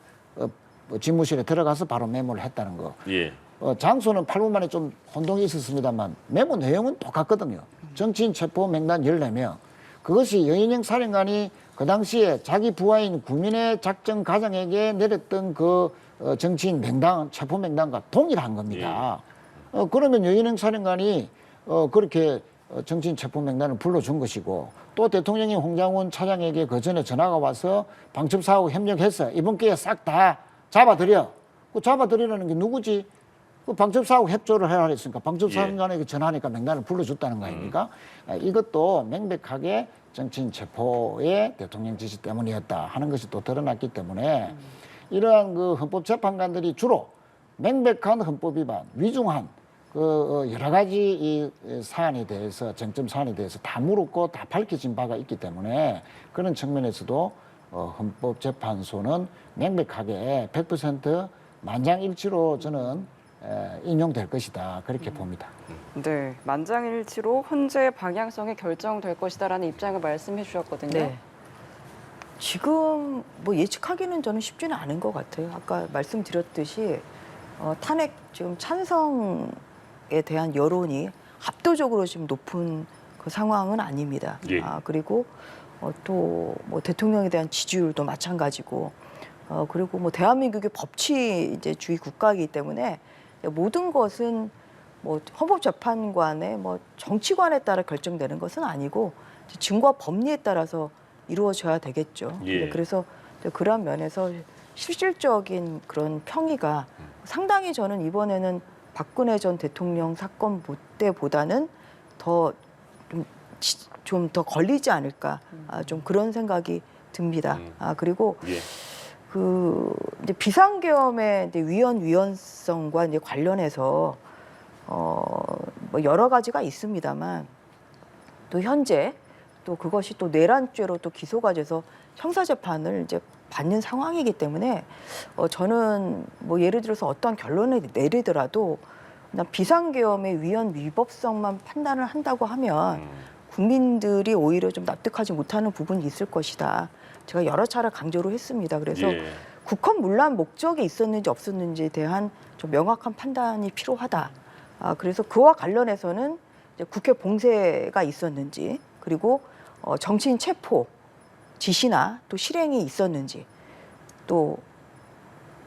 집무실에 들어가서 바로 메모를 했다는 거. 예. 장소는 8분 만에 좀 혼동이 있었습니다만 메모 내용은 똑같거든요. 정치인 체포 명단 14명. 그것이 여인영 사령관이 그 당시에 자기 부하인 국민의 작정 가장에게 내렸던 그 정치인 명단, 체포 명단과 동일한 겁니다. 그러면 여인영 사령관이 그렇게 정치인 체포 명단을 불러준 것이고 또 대통령이 홍장훈 차장에게 그 전에 전화가 와서 방첩사하고 협력해서 이번 기회에 싹 다 잡아들여. 그 잡아들이라는 게 누구지? 그 방첩사하고 협조를 해야 했으니까 방첩사관에게 전화하니까 명단을 불러줬다는 거 아닙니까? 이것도 명백하게 정치인 체포의 대통령 지시 때문이었다 하는 것이 또 드러났기 때문에 이러한 그 헌법재판관들이 주로 명백한 헌법 위반, 위중한 그 여러 가지 이 사안에 대해서 쟁점 사안에 대해서 다 물었고 다 밝혀진 바가 있기 때문에 그런 측면에서도 헌법재판소는 명백하게 100% 만장일치로 저는 인용될 것이다 그렇게 봅니다. 네, 만장일치로 헌재 방향성이 결정될 것이다라는 입장을 말씀해 주셨거든요. 네. 지금 뭐 예측하기는 저는 쉽지는 않은 것 같아요. 아까 말씀드렸듯이 탄핵 지금 찬성에 대한 여론이 압도적으로 지금 높은 그 상황은 아닙니다. 예. 그리고 또 뭐 대통령에 대한 지지율도 마찬가지고 그리고 뭐 대한민국의 법치주의 국가이기 때문에 모든 것은 뭐 헌법재판관의 뭐 정치관에 따라 결정되는 것은 아니고 증거와 법리에 따라서 이루어져야 되겠죠. 예. 그래서 그런 면에서 실질적인 그런 평의가 상당히 저는 이번에는 박근혜 전 대통령 사건 때보다는 더 좀 더 걸리지 않을까 좀 그런 생각이 듭니다. 그리고 예. 그 이제 비상계엄의 이제 위헌성과 이제 관련해서 뭐 여러 가지가 있습니다만 또 현재 또 그것이 또 내란죄로 또 기소가 돼서 형사재판을 이제 받는 상황이기 때문에 저는 뭐 예를 들어서 어떠한 결론을 내리더라도 그냥 비상계엄의 위헌 위법성만 판단을 한다고 하면 국민들이 오히려 좀 납득하지 못하는 부분이 있을 것이다. 제가 여러 차례 강조를 했습니다. 그래서 예. 국헌문란 목적이 있었는지 없었는지에 대한 좀 명확한 판단이 필요하다. 그래서 그와 관련해서는 이제 국회 봉쇄가 있었는지 그리고 정치인 체포 지시나 또 실행이 있었는지 또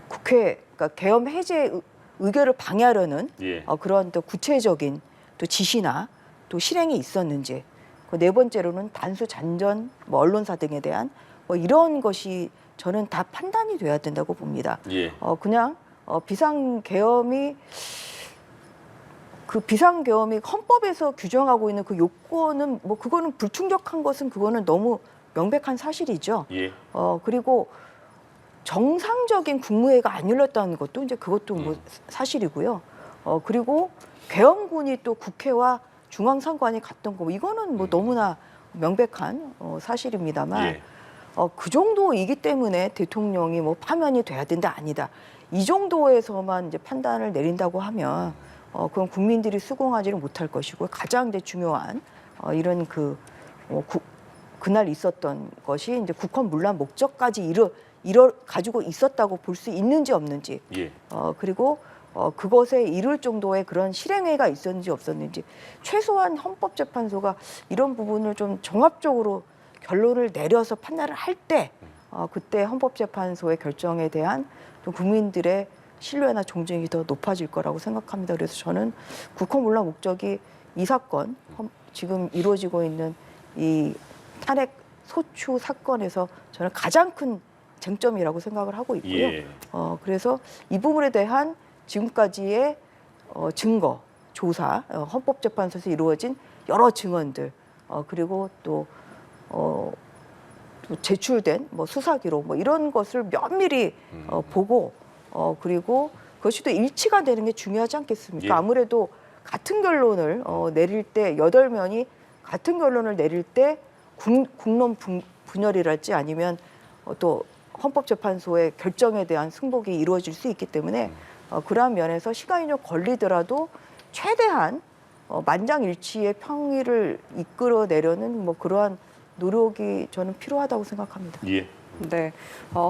국회 그러니까 계엄 해제 의결을 방해하려는 예. 그런 또 구체적인 또 지시나 또 실행이 있었는지, 그 네 번째로는 단수 잔전, 뭐 언론사 등에 대한 뭐 이런 것이 저는 다 판단이 돼야 된다고 봅니다. 예. 그냥 비상계엄이 그 비상계엄이 헌법에서 규정하고 있는 그 요건은 뭐 그거는 불충족한 것은 그거는 너무 명백한 사실이죠. 예. 그리고 정상적인 국무회의가 안 열렸다는 것도 이제 그것도 뭐 사실이고요. 그리고 계엄군이 또 국회와 중앙선관위 갔던 거 이거는 뭐 너무나 명백한 사실입니다만 예. 그 정도이기 때문에 대통령이 뭐 파면이 돼야 된다 아니다. 이 정도에서만 이제 판단을 내린다고 하면 그건 국민들이 수긍하지는 못할 것이고 가장 이제 중요한 이런 그날 있었던 것이 이제 국헌 문란 목적까지 가지고 있었다고 볼 수 있는지 없는지 예. 그리고 그것에 이를 정도의 그런 실행회가 있었는지 없었는지 최소한 헌법재판소가 이런 부분을 좀 종합적으로 결론을 내려서 판단을 할 때 그때 헌법재판소의 결정에 대한 또 국민들의 신뢰나 존중이 더 높아질 거라고 생각합니다. 그래서 저는 국헌문란 목적이 이 사건 지금 이루어지고 있는 이 탄핵 소추 사건에서 저는 가장 큰 쟁점이라고 생각을 하고 있고요. 예. 그래서 이 부분에 대한 지금까지의 증거, 조사, 헌법재판소에서 이루어진 여러 증언들, 그리고 또 제출된 뭐 수사 기록, 뭐 이런 것을 면밀히 보고, 그리고 그것이 또 일치가 되는 게 중요하지 않겠습니까? 예. 아무래도 같은 결론을 내릴 때 8면이 같은 결론을 내릴 때 국론 분열이랄지 아니면 또 헌법재판소의 결정에 대한 승복이 이루어질 수 있기 때문에 그러한 면에서 시간이 좀 걸리더라도 최대한 만장일치의 평의를 이끌어내려는 뭐 그러한 노력이 저는 필요하다고 생각합니다. 예. 네,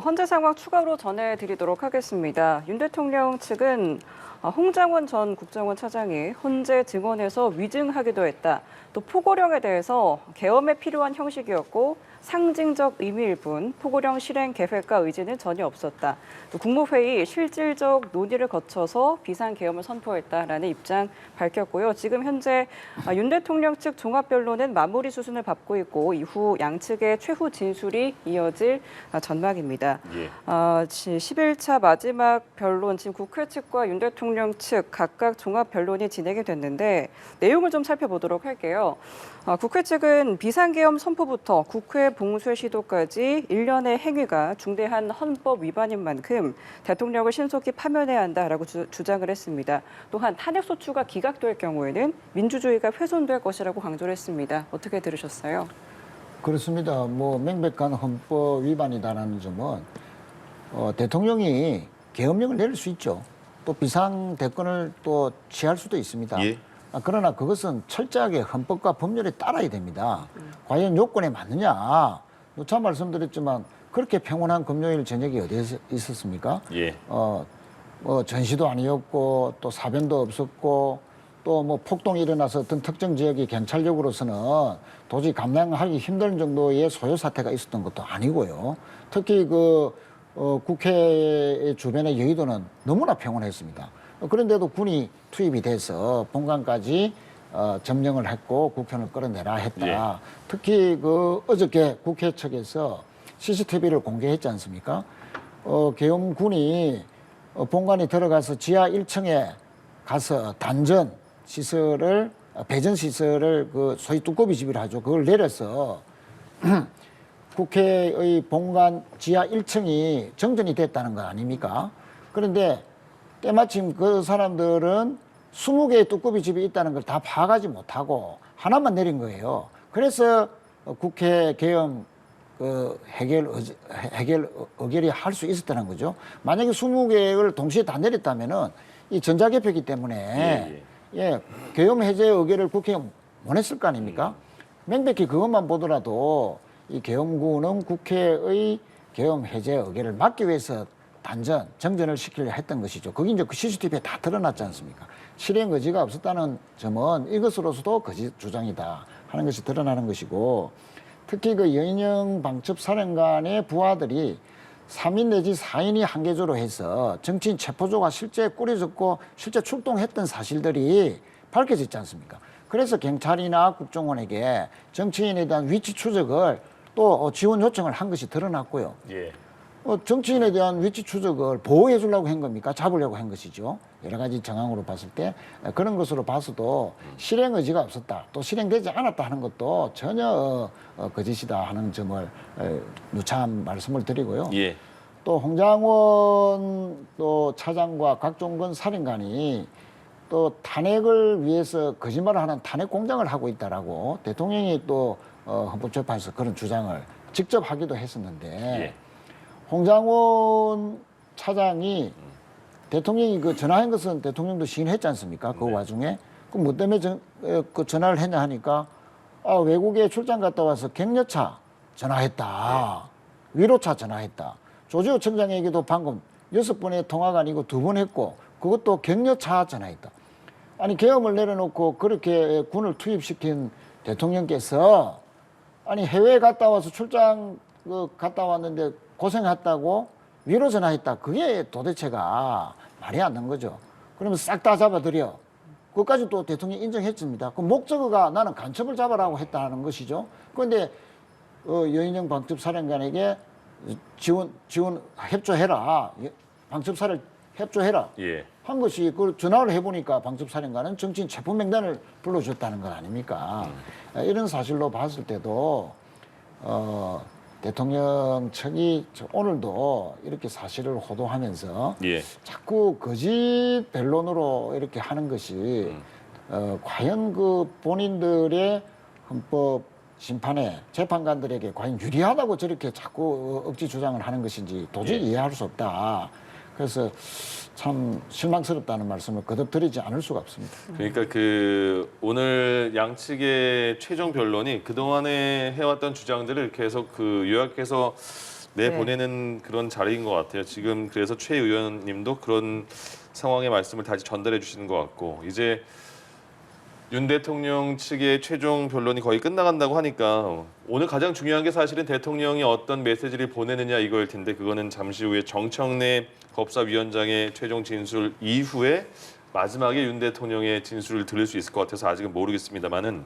현재 상황 추가로 전해드리도록 하겠습니다. 윤 대통령 측은 홍장원 전 국정원 차장이 헌재 증언에서 위증하기도 했다. 또 포고령에 대해서 계엄에 필요한 형식이었고 상징적 의미일 뿐 포고령 실행 계획과 의지는 전혀 없었다. 또 국무회의 실질적 논의를 거쳐서 비상계엄을 선포했다라는 입장 밝혔고요. 지금 현재 윤 대통령 측 종합변론은 마무리 수순을 밟고 있고 이후 양측의 최후 진술이 이어질 전망입니다. 예. 11차 마지막 변론, 지금 국회 측과 윤 대통령 측 각각 종합변론이 진행이 됐는데 내용을 좀 살펴보도록 할게요. 국회 측은 비상계엄 선포부터 국회 봉쇄 시도까지 일련의 행위가 중대한 헌법 위반인 만큼 대통령을 신속히 파면해야 한다라고 주장을 했습니다. 또한 탄핵소추가 기각될 경우에는 민주주의가 훼손될 것이라고 강조를 했습니다. 어떻게 들으셨어요? 그렇습니다. 뭐 명백한 헌법 위반이다라는 점은 대통령이 계엄령을 내릴 수 있죠. 또 비상 대권을 또 취할 수도 있습니다. 예. 그러나 그것은 철저하게 헌법과 법률에 따라야 됩니다. 과연 요건에 맞느냐? 누차 말씀드렸지만 그렇게 평온한 금요일 저녁이 어디에 있었습니까? 예. 뭐 전시도 아니었고 또 사변도 없었고 또 뭐 폭동이 일어나서 어떤 특정 지역의 경찰력으로서는 도저히 감당하기 힘든 정도의 소요 사태가 있었던 것도 아니고요. 특히 국회 주변의 여의도는 너무나 평온했습니다. 그런데도 군이 투입이 돼서 본관까지 점령을 했고 국회를 끌어내라 했다. 예. 특히 어저께 국회 측에서 CCTV를 공개했지 않습니까? 계엄군이 본관에 들어가서 지하 1층에 가서 단전 시설을 배전 시설을 소위 뚜꺼비 집이라 하죠. 그걸 내려서 국회의 본관 지하 1층이 정전이 됐다는 거 아닙니까? 그런데 때마침 그 사람들은 20개의 뚜꺼비 집이 있다는 걸 다 파악하지 못하고 하나만 내린 거예요. 그래서 국회 계엄 해결 의결이 할 수 있었다는 거죠. 만약에 20개를 동시에 다 내렸다면은 이 전자개표기 때문에 계엄 해제 의결을 국회에 못 했을 거 아닙니까? 명백히 그것만 보더라도 이 계엄군은 국회의 계엄 해제 의결을 막기 위해서 정전을 시키려 했던 것이죠. 그게 이제 그 CCTV에 다 드러났지 않습니까? 실행 의지가 없었다는 점은 이것으로서도 거짓 주장이다 하는 것이 드러나는 것이고, 특히 여인영 방첩사령관의 부하들이 3인 내지 4인이 한계조로 해서 정치인 체포조가 실제 꾸려졌고 실제 출동했던 사실들이 밝혀졌지 않습니까? 그래서 경찰이나 국정원에게 정치인에 대한 위치 추적을 또 지원 요청을 한 것이 드러났고요. 예. 정치인에 대한 위치 추적을 보호해 주려고 한 겁니까? 잡으려고 한 것이죠. 여러 가지 정황으로 봤을 때 그런 것으로 봐서도 실행 의지가 없었다. 또 실행되지 않았다 하는 것도 전혀 거짓이다 하는 점을 누차한 말씀을 드리고요. 예. 또 홍장원 또 차장과 각종건 살인관이 또 탄핵을 위해서 거짓말을 하는 탄핵 공작을 하고 있다라고 대통령이 또 헌법재판소에서 그런 주장을 직접 하기도 했었는데 예. 홍장원 차장이 대통령이 그 전화한 것은 대통령도 시인했지 않습니까? 그 네. 와중에 그 뭐 때문에 그 전화를 했냐 하니까 외국에 출장 갔다 와서 격려차 전화했다. 위로차 전화했다. 조지호 청장에게도 방금 6번의 통화가 아니고 2번 했고 그것도 격려차 전화했다. 아니 계엄을 내려놓고 그렇게 군을 투입시킨 대통령께서 아니 해외에 갔다 와서 출장 갔다 왔는데 고생했다고 위로 전화했다. 그게 도대체가 말이 안 되는 거죠. 그러면 싹 다 잡아들여. 그것까지 또 대통령이 인정했습니다. 그 목적어가 나는 간첩을 잡아라고 했다는 것이죠. 그런데 여인영 방첩사령관에게 지원 협조해라. 방첩사를 협조해라. 예. 한 것이 그 전화를 해보니까 방첩사령관은 정치인 체포 명단을 불러줬다는 것 아닙니까? 이런 사실로 봤을 때도 대통령 측이 오늘도 이렇게 사실을 호도하면서 예. 자꾸 거짓 변론으로 이렇게 하는 것이 과연 그 본인들의 헌법 심판에 재판관들에게 과연 유리하다고 저렇게 자꾸 억지 주장을 하는 것인지 도저히 예. 이해할 수 없다. 그래서 참 실망스럽다는 말씀을 거듭 드리지 않을 수가 없습니다. 그러니까 그 오늘 양측의 최종 변론이 그동안에 해왔던 주장들을 계속 그 요약해서 내보내는 그런 자리인 것 같아요. 지금 그래서 최 의원님도 그런 상황의 말씀을 다시 전달해 주시는 것 같고 이제 윤 대통령 측의 최종 변론이 거의 끝나간다고 하니까 오늘 가장 중요한 게 사실은 대통령이 어떤 메시지를 보내느냐 이거일 텐데 그거는 잠시 후에 정청래 법사위원장의 최종 진술 이후에 마지막에 윤 대통령의 진술을 들을 수 있을 것 같아서 아직은 모르겠습니다만은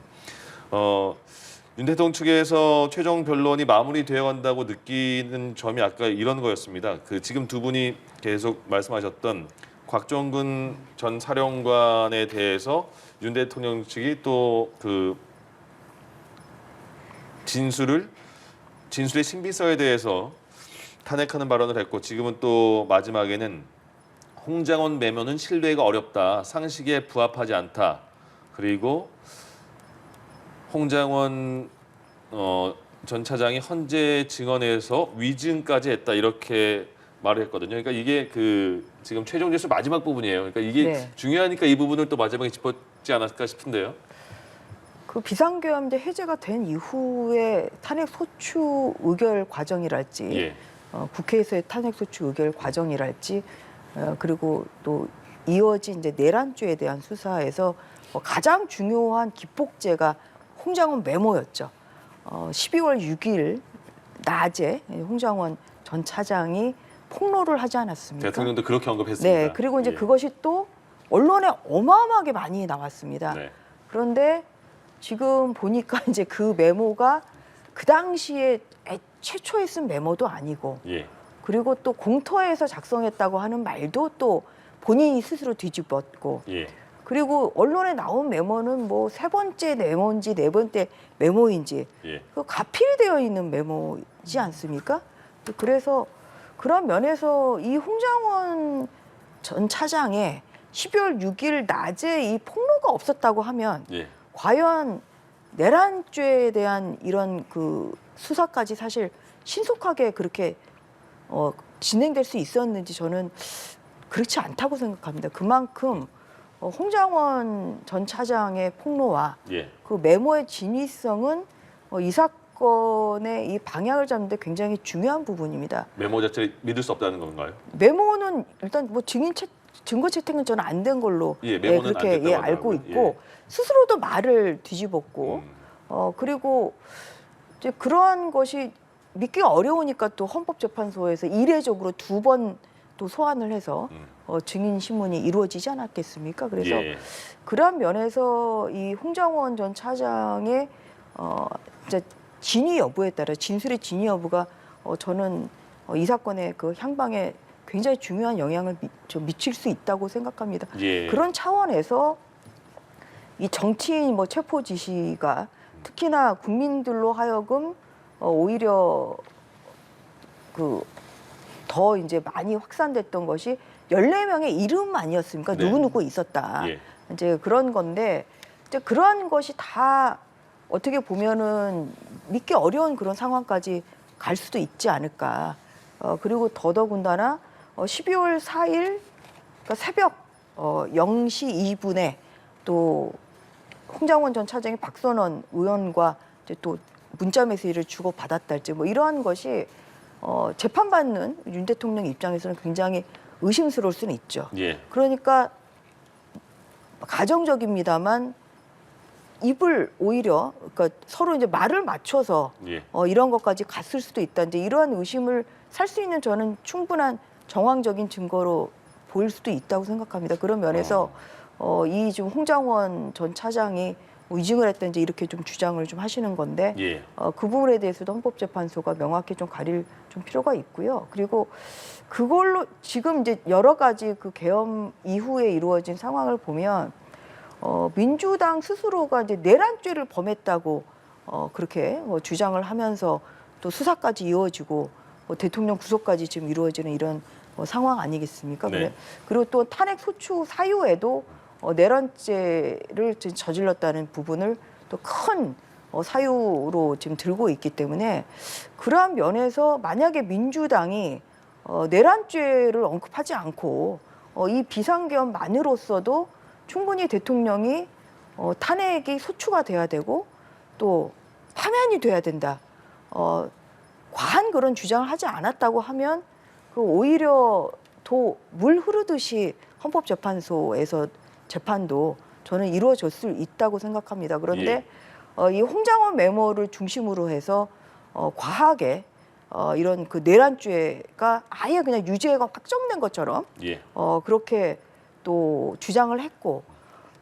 윤 대통령 측에서 최종 변론이 마무리되어 간다고 느끼는 점이 아까 이런 거였습니다. 그 지금 두 분이 계속 말씀하셨던 곽종근 전 사령관에 대해서 윤 대통령 측이 또 그 진술의 신비성에 대해서 탄핵하는 발언을 했고 지금은 또 마지막에는 홍장원 메모는 신뢰가 어렵다. 상식에 부합하지 않다. 그리고 홍장원 전 차장이 헌재 증언에서 위증까지 했다. 이렇게 말을 했거든요. 그러니까 이게 그 지금 최종 진술 마지막 부분이에요. 그러니까 이게 네. 중요하니까 이 부분을 또 마지막에 짚었지 않았을까 싶은데요. 그 비상계엄제 해제가 된 이후에 탄핵 소추 의결 과정이랄지 예. 국회에서의 탄핵 소추 의결 과정이랄지 그리고 또 이어진 이제 내란죄에 대한 수사에서 가장 중요한 기폭제가 홍장원 메모였죠. 12월 6일 낮에 홍장원 전 차장이 폭로를 하지 않았습니까? 대통령도 그렇게 언급했습니다. 네, 그리고 이제 예. 그것이 또 언론에 어마어마하게 많이 나왔습니다. 네. 그런데 지금 보니까 이제 그 메모가 그 당시에 최초에 쓴 메모도 아니고 예. 그리고 또 공터에서 작성했다고 하는 말도 또 본인이 스스로 뒤집었고 예. 그리고 언론에 나온 메모는 뭐 세 번째 메모인지 네 번째 메모인지 예. 그 가필되어 있는 메모이지 않습니까? 그래서 그런 면에서 이 홍장원 전 차장의 12월 6일 낮에 이 폭로가 없었다고 하면 예. 과연 내란죄에 대한 이런 그 수사까지 사실 신속하게 그렇게 진행될 수 있었는지 저는 그렇지 않다고 생각합니다. 그만큼 홍장원 전 차장의 폭로와 예. 그 메모의 진위성은 이 사건의 이 방향을 잡는 데 굉장히 중요한 부분입니다. 메모 자체를 믿을 수 없다는 건가요? 메모는 일단 뭐 증거 채택은 저는 안 된 걸로 메모는 그렇게 안 됐다고 알고 하더라고요. 있고 스스로도 말을 뒤집었고 그리고 이제 그러한 것이 믿기가 어려우니까 또 헌법재판소에서 이례적으로 2번 또 소환을 해서 증인 신문이 이루어지지 않았겠습니까? 그래서 예. 그런 면에서 이 홍장원 전 차장의 진짜 진위 여부에 따라 진술의 진위 여부가 저는 이 사건의 그 향방에 굉장히 중요한 영향을 좀 미칠 수 있다고 생각합니다. 예. 그런 차원에서 이 정치인 뭐 체포 지시가 특히나 국민들로 하여금 오히려 그 더 이제 많이 확산됐던 것이 14명의 이름 아니었습니까? 네. 누구누구 있었다. 예. 이제 그런 건데 이제 그러한 것이 다 어떻게 보면은 믿기 어려운 그런 상황까지 갈 수도 있지 않을까. 그리고 더더군다나 12월 4일 그러니까 새벽 0시 2분에 또 홍장원 전 차장이 박선원 의원과 이제 또 문자 메시지를 주고 받았달지 뭐 이러한 것이 재판받는 윤 대통령 입장에서는 굉장히 의심스러울 수는 있죠. 예. 그러니까 가정적입니다만 입을 오히려 그러니까 서로 이제 말을 맞춰서 예. 이런 것까지 갔을 수도 있다. 이제 이러한 의심을 살 수 있는 저는 충분한 정황적인 증거로 보일 수도 있다고 생각합니다. 그런 면에서 이 지금 홍장원 전 차장이 위증을 했다 이제 이렇게 좀 주장을 좀 하시는 건데 예. 그 부분에 대해서도 헌법재판소가 명확히 좀 가릴 좀 필요가 있고요. 그리고 그걸로 지금 이제 여러 가지 그 계엄 이후에 이루어진 상황을 보면 민주당 스스로가 이제 내란죄를 범했다고 그렇게 주장을 하면서 또 수사까지 이루어지고 대통령 구속까지 지금 이루어지는 이런 상황 아니겠습니까? 네. 그리고 또 탄핵 소추 사유에도 내란죄를 저질렀다는 부분을 또 큰 사유로 지금 들고 있기 때문에 그러한 면에서 만약에 민주당이 내란죄를 언급하지 않고 이 비상계엄만으로서도 충분히 대통령이 탄핵이 소추가 돼야 되고 또 파면이 돼야 된다. 과한 그런 주장을 하지 않았다고 하면 그 오히려 더 물 흐르듯이 헌법재판소에서 재판도 저는 이루어질 수 있다고 생각합니다. 그런데 이 홍장원 메모를 중심으로 해서 과하게 이런 그 내란죄가 아예 그냥 유죄가 확정된 것처럼 예. 그렇게 또 주장을 했고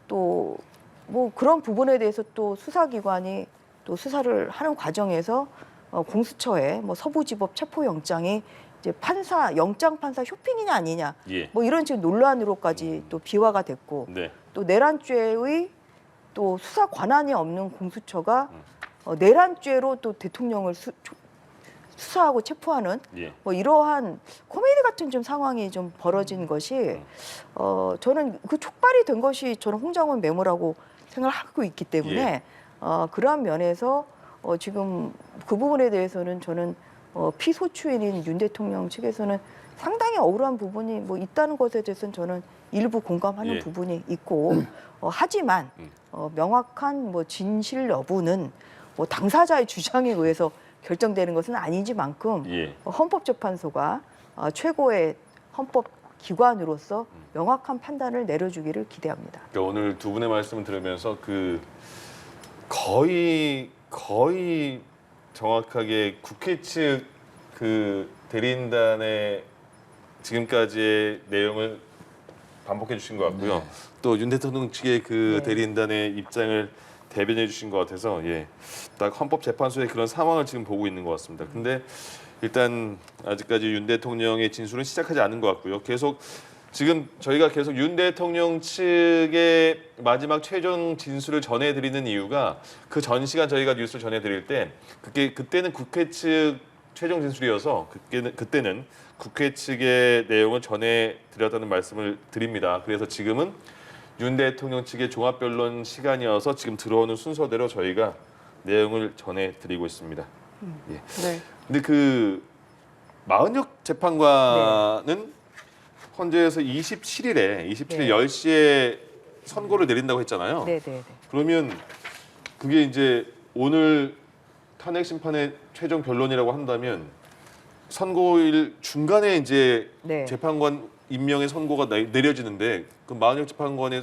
또 뭐 그런 부분에 대해서 또 수사기관이 또 수사를 하는 과정에서 공수처에 뭐 서부지법 체포영장이 이제 판사 영장 판사 쇼핑이냐 아니냐 예. 뭐 이런 지금 논란으로까지 또 비화가 됐고 네. 또 내란죄의 또 수사 권한이 없는 공수처가 내란죄로 또 대통령을 수사하고 체포하는 예. 뭐 이러한 코미디 같은 좀 상황이 좀 벌어진 것이 저는 그 촉발이 된 것이 저는 홍장원 메모라고 생각하고 있기 때문에 그러한 면에서 지금 그 부분에 대해서는 저는 피소추인인 윤 대통령 측에서는 상당히 억울한 부분이 뭐 있다는 것에 대해서는 저는 일부 공감하는 예. 부분이 있고 하지만 명확한 뭐 진실 여부는 뭐 당사자의 주장에 의해서 결정되는 것은 아니지만큼 예. 헌법재판소가 최고의 헌법 기관으로서 명확한 판단을 내려주기를 기대합니다. 그러니까 오늘 두 분의 말씀을 들으면서 그 거의 정확하게 국회 측 그 대리인단의 지금까지의 내용을 반복해 주신 것 같고요. 또 윤 대통령 측의 그 네. 대리인단의 입장을 대변해 주신 것 같아서 딱 헌법재판소의 그런 상황을 지금 보고 있는 것 같습니다. 근데 일단 아직까지 윤 대통령의 진술은 시작하지 않은 것 같고요. 계속 지금 저희가 계속 윤 대통령 측의 마지막 최종 진술을 전해드리는 이유가 그 전 시간 저희가 뉴스를 전해드릴 때 그때는 국회 측 최종 진술이어서 그때는 국회 측의 내용을 전해드렸다는 말씀을 드립니다. 그래서 지금은 윤 대통령 측의 종합변론 시간이어서 지금 들어오는 순서대로 저희가 내용을 전해드리고 있습니다. 예. 네. 근데 그 마은혁 재판관은 헌재에서 27일에 10시에 선고를 내린다고 했잖아요. 네, 네, 네. 그러면 그게 이제 오늘 탄핵 심판의 최종 변론이라고 한다면 선고일 중간에 이제 네. 재판관 임명의 선고가 내려지는데 그 마은혁 재판관의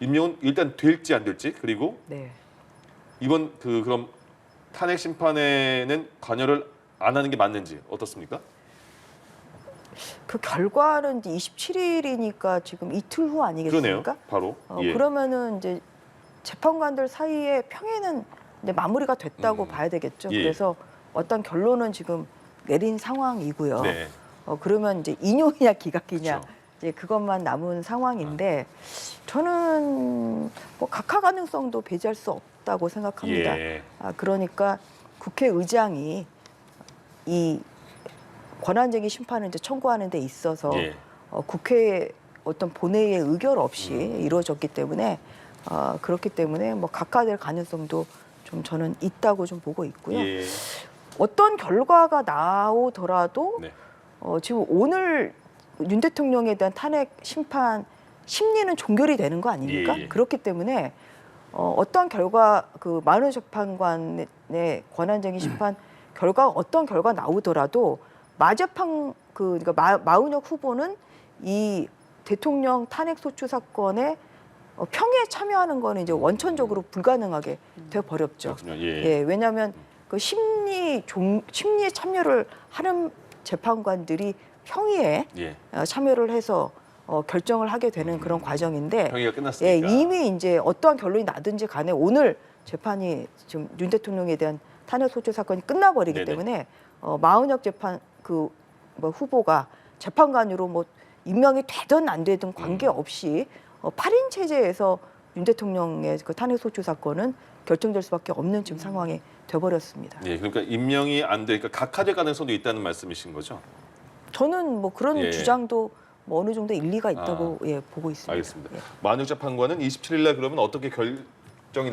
임명은 일단 될지 안 될지 그리고 네. 이번 그럼 탄핵 심판에는 관여를 안 하는 게 맞는지 어떻습니까? 그 결과는 이제 27일이니까 지금 이틀 후 아니겠습니까? 그러네요. 바로. 예. 그러면은 이제 재판관들 사이에 평행은 이제 마무리가 됐다고 봐야 되겠죠. 예. 그래서 어떤 결론은 지금 내린 상황이고요. 네. 그러면 이제 인용이냐 기각이냐 그렇죠. 이제 그것만 남은 상황인데 저는 뭐 각하 가능성도 배제할 수 없다고 생각합니다. 예. 그러니까 국회의장이 이 권한쟁의 심판을 이제 청구하는 데 있어서 예. 국회의 어떤 본회의의 의결 없이 이루어졌기 때문에 그렇기 때문에 뭐 각하될 가능성도 좀 저는 있다고 좀 보고 있고요. 예. 어떤 결과가 나오더라도 네. 지금 오늘 윤 대통령에 대한 탄핵 심판 심리는 종결이 되는 거 아닙니까? 예, 예. 그렇기 때문에 어떤 결과 그 마은호 재판관의 권한쟁의 심판 결과 어떤 결과 나오더라도 마재판 그러니까 마은혁 후보는 이 대통령 탄핵 소추 사건에 평에 참여하는 거는 이제 원천적으로 불가능하게 돼 버렸죠. 그렇군요. 예. 예, 왜냐하면 그 심리에 참여를 하는 재판관들이 평의에 예. 참여를 해서 결정을 하게 되는 그런 과정인데 평의가 끝났으니까. 예, 이미 이제 어떠한 결론이 나든지 간에 오늘 재판이 지금 윤 대통령에 대한 탄핵 소추 사건이 끝나버리기 네네. 때문에 마은혁 재판 뭐 후보가 재판관으로 뭐 임명이 되든 안 되든 관계없이 8인 체제에서 윤 대통령의 그 탄핵 소추 사건은 결정될 수밖에 없는 지금 상황이 돼버렸습니다. 예. 그러니까 임명이 안 되니까 각하될 가능성도 있다는 말씀이신 거죠? 저는 뭐 그런 예. 주장도 뭐 어느 정도 일리가 있다고 보고 있습니다. 알겠습니다. 예. 마은혁 재판관은 27일 날 그러면 어떻게 결정이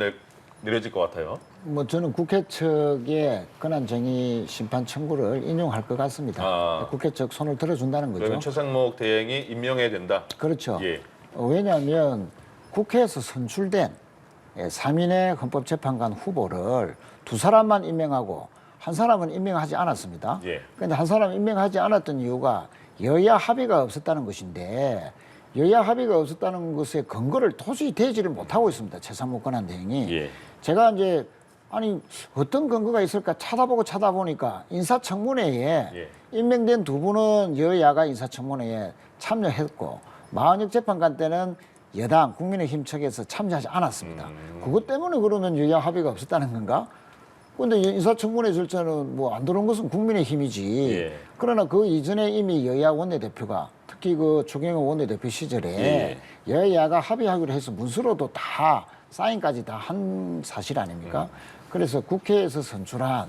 내려질 것 같아요? 뭐 저는 국회 측의 권한쟁의 심판 청구를 인용할 것 같습니다. 국회 측 손을 들어준다는 거죠. 그러면 최상목 대행이 임명해야 된다. 그렇죠. 예. 왜냐하면 국회에서 선출된 3인의 헌법재판관 후보를 두 사람만 임명하고 한 사람은 임명하지 않았습니다. 예. 그런데 한 사람 임명하지 않았던 이유가 여야 합의가 없었다는 것인데 여야 합의가 없었다는 것에 근거를 도저히 대지를 못하고 있습니다. 최상목 권한대행이. 예. 제가 이제 아니 어떤 근거가 있을까 찾아보니까 인사청문회에 예. 임명된 두 분은 여야가 인사청문회에 참여했고 마은혁 재판관 때는 여당 국민의힘 측에서 참여하지 않았습니다. 그것 때문에 그러면 여야 합의가 없었다는 건가? 근데 인사청문회 절차는 뭐 안 들어온 것은 국민의힘이지. 예. 그러나 그 이전에 이미 여야 원내대표가 특히 그 추경호 원내대표 시절에 여야가 합의하기로 해서 문서로도 다 사인까지 다 한 사실 아닙니까? 그래서 국회에서 선출한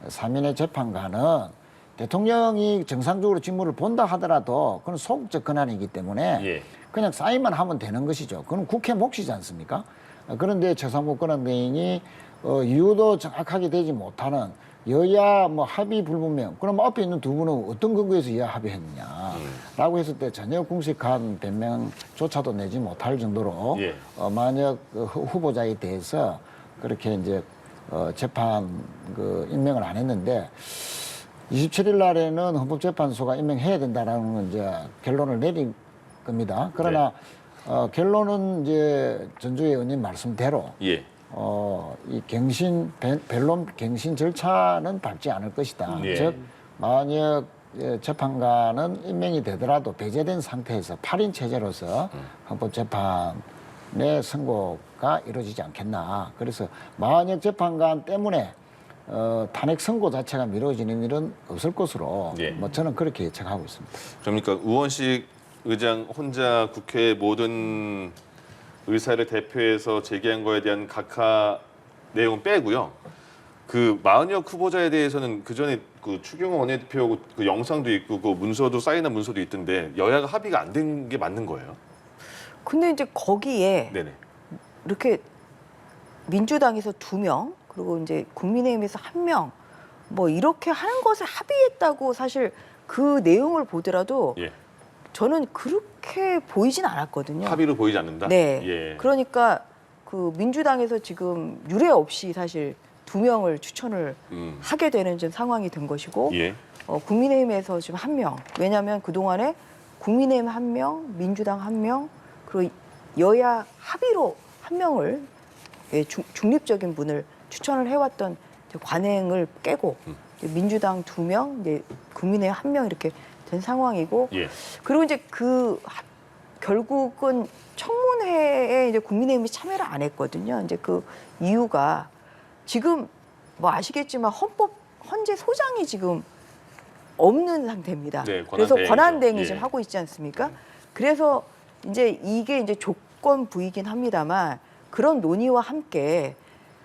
3인의 재판관은 대통령이 정상적으로 직무를 본다 하더라도 그건 소극적 권한이기 때문에 예. 그냥 사인만 하면 되는 것이죠. 그건 국회 몫이지 않습니까? 그런데 최상목 권한대행이 이유도 정확하게 되지 못하는 여야 뭐 합의 불분명. 그럼 앞에 있는 두 분은 어떤 근거에서 여야 합의했느냐라고 했을 때 전혀 궁색한 변명조차도 내지 못할 정도로 예. 만약 후보자에 대해서 그렇게 이제 재판 임명을 안 했는데 27일 날에는 헌법재판소가 임명해야 된다라는 건 이제 결론을 내린 겁니다. 그러나 결론은 이제 전주의 의원님 말씀대로 예. 이 변론 갱신 절차는 밟지 않을 것이다. 예. 즉 만약 재판관은 임명이 되더라도 배제된 상태에서 8인 체제로서 헌법재판의 선고가 이루어지지 않겠나. 그래서 만약 재판관 때문에 탄핵 선고 자체가 미뤄지는 일은 없을 것으로 예. 뭐 저는 그렇게 예측하고 있습니다. 그러니까 우원식 의장 혼자 국회 모든 의사를 대표해서 제기한 거에 대한 각하 내용은 빼고요. 그 마은혁 후보자에 대해서는 그 전에 그 추경호 원내대표 그 영상도 있고 그 문서도 사인한 문서도 있던데 여야가 합의가 안 된 게 맞는 거예요? 근데 이제 거기에 네네. 이렇게 민주당에서 2명 그리고 이제 국민의힘에서 1명 뭐 이렇게 하는 것을 합의했다고 사실 그 내용을 보더라도 예. 저는 그렇게 보이진 않았거든요. 합의로 보이지 않는다. 네. 예. 그러니까 그 민주당에서 지금 유례 없이 사실 2명을 추천을 하게 되는 좀 상황이 된 것이고 예. 국민의힘에서 지금 1명. 왜냐하면 그동안에 국민의힘 1명, 민주당 1명, 그리고 여야 합의로 1명을 중립적인 분을 추천을 해왔던 이제 관행을 깨고 이제 민주당 2명, 이제 국민의힘 1명 이렇게 된 상황이고 예. 그리고 이제 결국은 청문회에 이제 국민의힘이 참여를 안 했거든요. 이제 그 이유가 지금 뭐 아시겠지만 헌재 소장이 지금 없는 상태입니다. 네, 그래서 권한대행이죠. 권한대행이 예. 지금 하고 있지 않습니까? 그래서 이제 이게 이제 조건부이긴 합니다만 그런 논의와 함께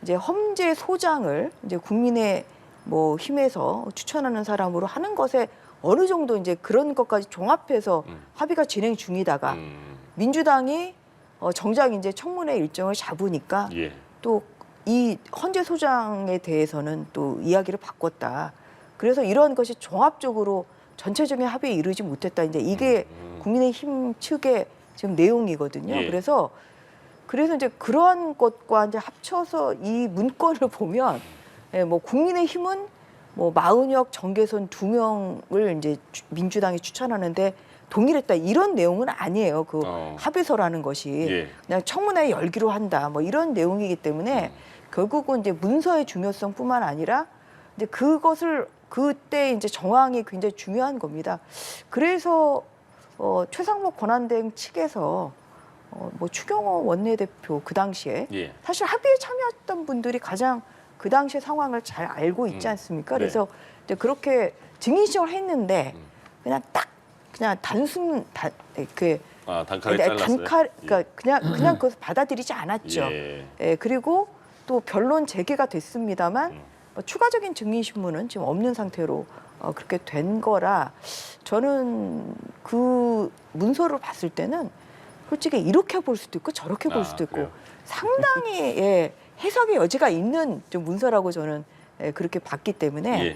이제 헌재 소장을 이제 국민의 뭐 힘에서 추천하는 사람으로 하는 것에 어느 정도 이제 그런 것까지 종합해서 합의가 진행 중이다가 민주당이 정작 이제 청문회 일정을 잡으니까 예. 또 이 헌재 소장에 대해서는 또 이야기를 바꿨다. 그래서 이런 것이 종합적으로 전체적인 합의에 이르지 못했다. 이제 이게 국민의힘 측의 지금 내용이거든요. 예. 그래서 이제 그러한 것과 이제 합쳐서 이 문건을 보면 예, 뭐 국민의힘은 뭐 마은혁, 정계선 2명을 이제 민주당이 추천하는데 동일했다 이런 내용은 아니에요. 그 합의서라는 것이 예. 그냥 청문회 열기로 한다 뭐 이런 내용이기 때문에 결국은 이제 문서의 중요성뿐만 아니라 이제 그것을 그때 이제 정황이 굉장히 중요한 겁니다. 그래서 최상목 권한대행 측에서 뭐 추경호 원내대표 그 당시에 예. 사실 합의에 참여했던 분들이 가장 그 당시의 상황을 잘 알고 있지 않습니까? 네. 그래서 이제 그렇게 증인 신청을 했는데 그냥 단칼에 잘랐어요. 그러니까 그냥 그것을 받아들이지 않았죠. 예. 예, 그리고 또 변론 재개가 됐습니다만 추가적인 증인 신문은 지금 없는 상태로 그렇게 된 거라 저는 그 문서를 봤을 때는 솔직히 이렇게 볼 수도 있고 저렇게 볼 수도 있고 그래요? 상당히 예, 해석의 여지가 있는 좀 문서라고 저는 그렇게 봤기 때문에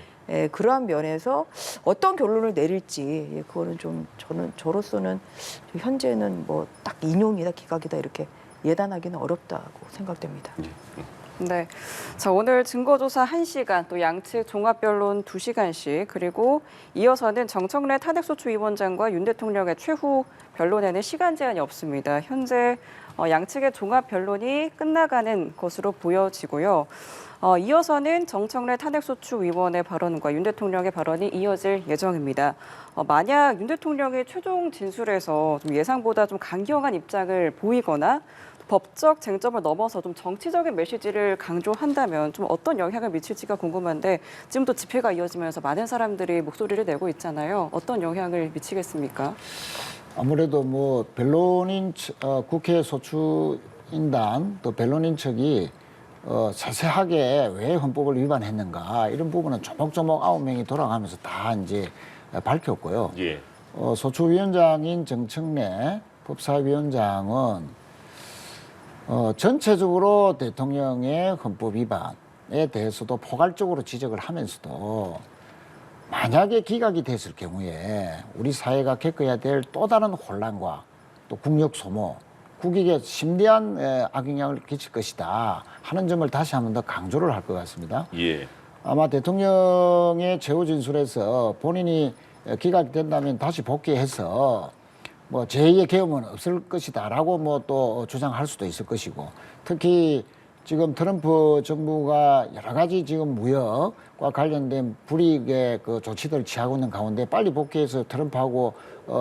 그러한 면에서 어떤 결론을 내릴지 그거는 좀 저로서는 현재는 뭐 딱 인용이다 기각이다 이렇게 예단하기는 어렵다고 생각됩니다. 네. 자, 오늘 증거조사 1시간, 또 양측 종합변론 2시간씩, 그리고 이어서는 정청래 탄핵소추위원장과 윤 대통령의 최후 변론에는 시간 제한이 없습니다. 현재 양측의 종합변론이 끝나가는 것으로 보여지고요. 이어서는 정청래 탄핵소추위원의 발언과 윤 대통령의 발언이 이어질 예정입니다. 만약 윤 대통령이 최종 진술에서 좀 예상보다 좀 강경한 입장을 보이거나 법적 쟁점을 넘어서 좀 정치적인 메시지를 강조한다면 좀 어떤 영향을 미칠지가 궁금한데 지금도 집회가 이어지면서 많은 사람들이 목소리를 내고 있잖아요. 어떤 영향을 미치겠습니까? 아무래도 뭐 변론인 국회 소추인단 또 변론인 측이 세세하게 왜 헌법을 위반했는가 이런 부분은 조목조목 9명이 돌아가면서 다 이제 밝혔고요. 예. 소추위원장인 정청래 법사위원장은 전체적으로 대통령의 헌법 위반에 대해서도 포괄적으로 지적을 하면서도 만약에 기각이 됐을 경우에 우리 사회가 겪어야 될 또 다른 혼란과 또 국력 소모, 국익에 심대한 악영향을 끼칠 것이다 하는 점을 다시 한 번 더 강조를 할 것 같습니다. 예. 아마 대통령의 최후 진술에서 본인이 기각이 된다면 다시 복귀해서 뭐 제2의 계엄은 없을 것이다라고 뭐 또 주장할 수도 있을 것이고 특히 지금 트럼프 정부가 여러 가지 지금 무역과 관련된 불이익의 그 조치들을 취하고 있는 가운데 빨리 복귀해서 트럼프하고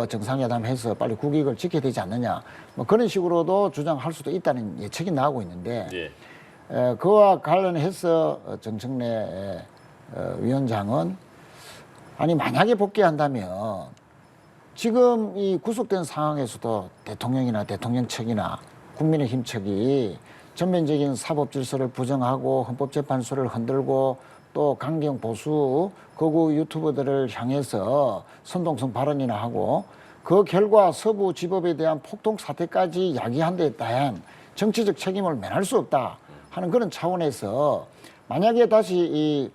정상회담해서 빨리 국익을 지켜야 되지 않느냐 뭐 그런 식으로도 주장할 수도 있다는 예측이 나오고 있는데 그와 관련해서 정청래 위원장은 아니 만약에 복귀한다면 지금 이 구속된 상황에서도 대통령이나 대통령 측이나 국민의힘 측이 전면적인 사법 질서를 부정하고 헌법재판소를 흔들고 또 강경 보수 거구 유튜버들을 향해서 선동성 발언이나 하고 그 결과 서부지법에 대한 폭동 사태까지 야기한 데 대한 정치적 책임을 면할 수 없다 하는 그런 차원에서 만약에 다시 이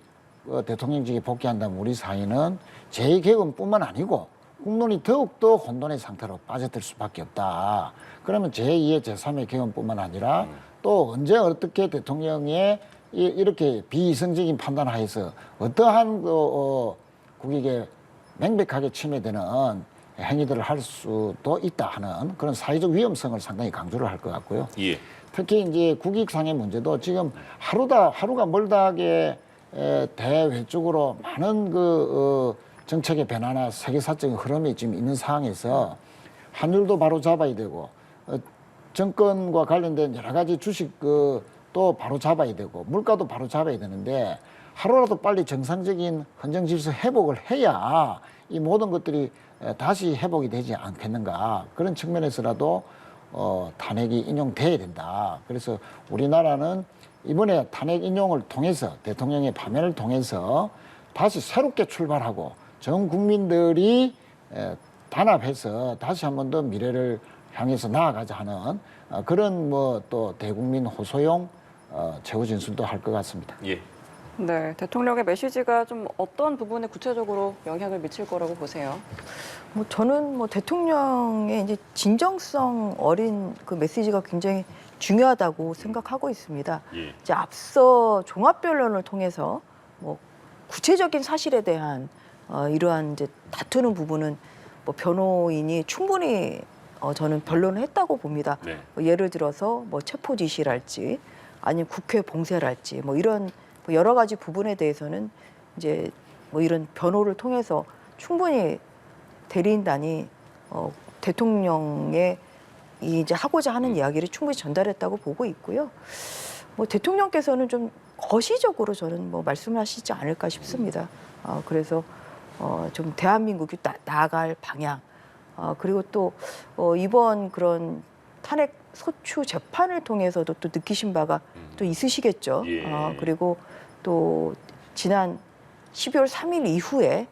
대통령직에 복귀한다면 우리 사회는 제2개헌뿐만 아니고 국론이 더욱더 혼돈의 상태로 빠져들 수밖에 없다. 그러면 제2의 제3의 개헌뿐만 아니라 또 언제 어떻게 대통령의 이렇게 비이성적인 판단하에서 어떠한 국익에 명백하게 침해되는 행위들을 할 수도 있다 하는 그런 사회적 위험성을 상당히 강조를 할 것 같고요. 예. 특히 이제 국익상의 문제도 지금 하루가 멀다하게 대외적으로 많은 정책의 변화나 세계사적인 흐름이 지금 있는 상황에서 환율도 바로 잡아야 되고 정권과 관련된 여러 가지 주식도 바로 잡아야 되고 물가도 바로 잡아야 되는데 하루라도 빨리 정상적인 헌정 질서 회복을 해야 이 모든 것들이 다시 회복이 되지 않겠는가 그런 측면에서라도 탄핵이 인용돼야 된다. 그래서 우리나라는 이번에 탄핵 인용을 통해서 대통령의 파면을 통해서 다시 새롭게 출발하고 전 국민들이 단합해서 다시 한 번 더 미래를 향해서 나아가자 하는 그런 또 대국민 호소용 최후 진술도 할 것 같습니다. 예. 네, 대통령의 메시지가 좀 어떤 부분에 구체적으로 영향을 미칠 거라고 보세요? 저는 대통령의 이제 진정성 어린 그 메시지가 굉장히 중요하다고 생각하고 있습니다. 예. 이제 앞서 종합변론을 통해서 구체적인 사실에 대한 이러한 이제 다투는 부분은 변호인이 충분히 저는 변론을 했다고 봅니다. 네. 예를 들어서 체포 지시랄지 아니면 국회 봉쇄랄지 이런 여러 가지 부분에 대해서는 이제 이런 변호를 통해서 충분히 대리인단이 대통령의 이제 하고자 하는 이야기를 충분히 전달했다고 보고 있고요. 대통령께서는 좀 거시적으로 저는 말씀을 하시지 않을까 싶습니다. 그래서 좀 대한민국이 나아갈 방향 그리고 또 이번 그런 탄핵 소추 재판을 통해서도 또 느끼신 바가 또 있으시겠죠. 예. 그리고 또 지난 12월 3일 이후에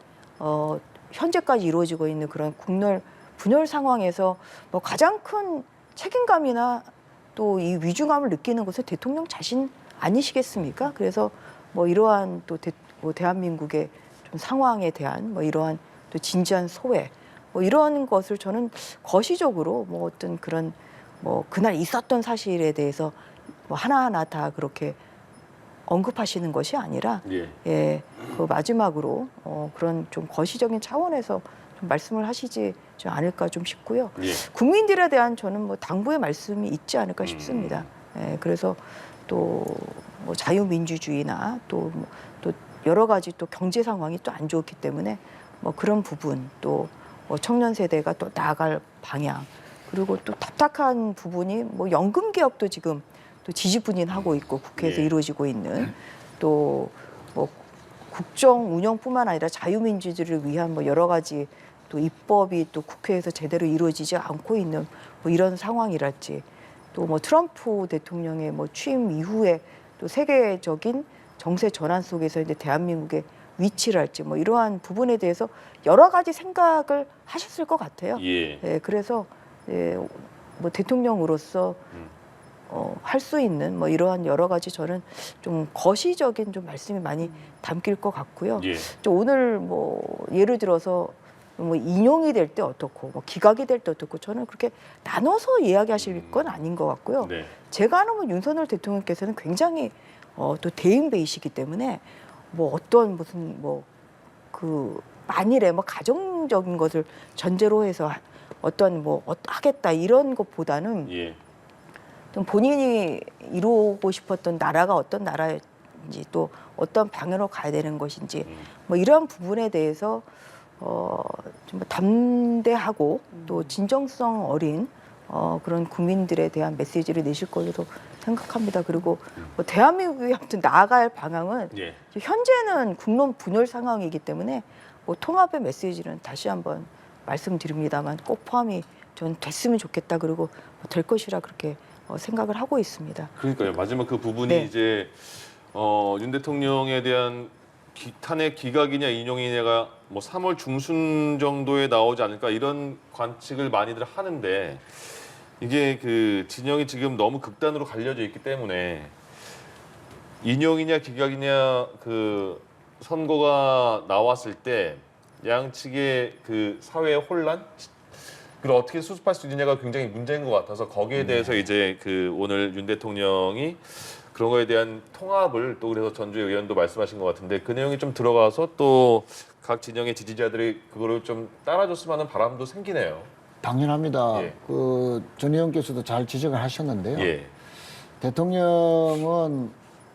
현재까지 이루어지고 있는 그런 국널 분열 상황에서 가장 큰 책임감이나 또 이 위중함을 느끼는 것은 대통령 자신 아니시겠습니까? 그래서 이러한 또 대한민국의 좀 상황에 대한 이러한 또 진지한 소회 이러한 것을 저는 거시적으로 어떤 그런 그날 있었던 사실에 대해서 하나하나 다 그렇게 언급하시는 것이 아니라 예. 그 마지막으로 그런 좀 거시적인 차원에서 좀 말씀을 하시지 않을까 좀 싶고요. 예. 국민들에 대한 저는 당부의 말씀이 있지 않을까 싶습니다. 그래서 또 자유민주주의나 또 여러 가지 또 경제 상황이 또 안 좋기 때문에 그런 부분 또 청년 세대가 또 나아갈 방향 그리고 또 답답한 부분이 연금 개혁도 지금 또 지지분인하고 있고 국회에서 예. 이루어지고 있는 또 국정 운영뿐만 아니라 자유민주주의를 위한 여러 가지 또 입법이 또 국회에서 제대로 이루어지지 않고 있는 이런 상황이랄지 또 트럼프 대통령의 취임 이후에 또 세계적인 정세 전환 속에서 이제 대한민국의 위치랄지 이러한 부분에 대해서 여러 가지 생각을 하셨을 것 같아요. 예. 그래서 대통령으로서 할 수 있는 이러한 여러 가지 저는 좀 거시적인 좀 말씀이 많이 담길 것 같고요. 예. 또 오늘 예를 들어서 인용이 될 때 어떻고 기각이 될 때 어떻고 저는 그렇게 나눠서 이야기하실 건 아닌 것 같고요. 네. 제가 아는 윤석열 대통령께서는 굉장히 또 대인배이시기 때문에 어떤 무슨 그 만일에 가정적인 것을 전제로 해서 어떤 하겠다 이런 것보다는 예. 좀 본인이 이루고 싶었던 나라가 어떤 나라인지 또 어떤 방향으로 가야 되는 것인지 이러한 부분에 대해서 좀 담대하고 또 진정성 어린 그런 국민들에 대한 메시지를 내실 것으로 생각합니다. 그리고 대한민국이 아무튼 나아갈 방향은 예. 현재는 국론 분열 상황이기 때문에 통합의 메시지는 다시 한번 말씀드립니다만 꼭 포함이 전 됐으면 좋겠다. 그리고 될 것이라 그렇게 생각을 하고 있습니다. 그러니까요. 마지막 그 부분이 네. 이제 윤 대통령에 대한 탄핵 기각이냐 인용이냐가 3월 중순 정도에 나오지 않을까 이런 관측을 많이들 하는데 이게 그 진영이 지금 너무 극단으로 갈려져 있기 때문에 인용이냐 기각이냐 그 선고가 나왔을 때 양측의 그 사회 혼란 그걸 어떻게 수습할 수 있느냐가 굉장히 문제인 것 같아서 거기에 대해서 이제 그 오늘 윤 대통령이 그런 거에 대한 통합을 또 그래서 전주의 의원도 말씀하신 것 같은데 그 내용이 좀 들어가서 또 각 진영의 지지자들이 그거를 좀 따라줬으면 하는 바람도 생기네요. 당연합니다. 예. 전 의원께서도 잘 지적을 하셨는데요. 예. 대통령은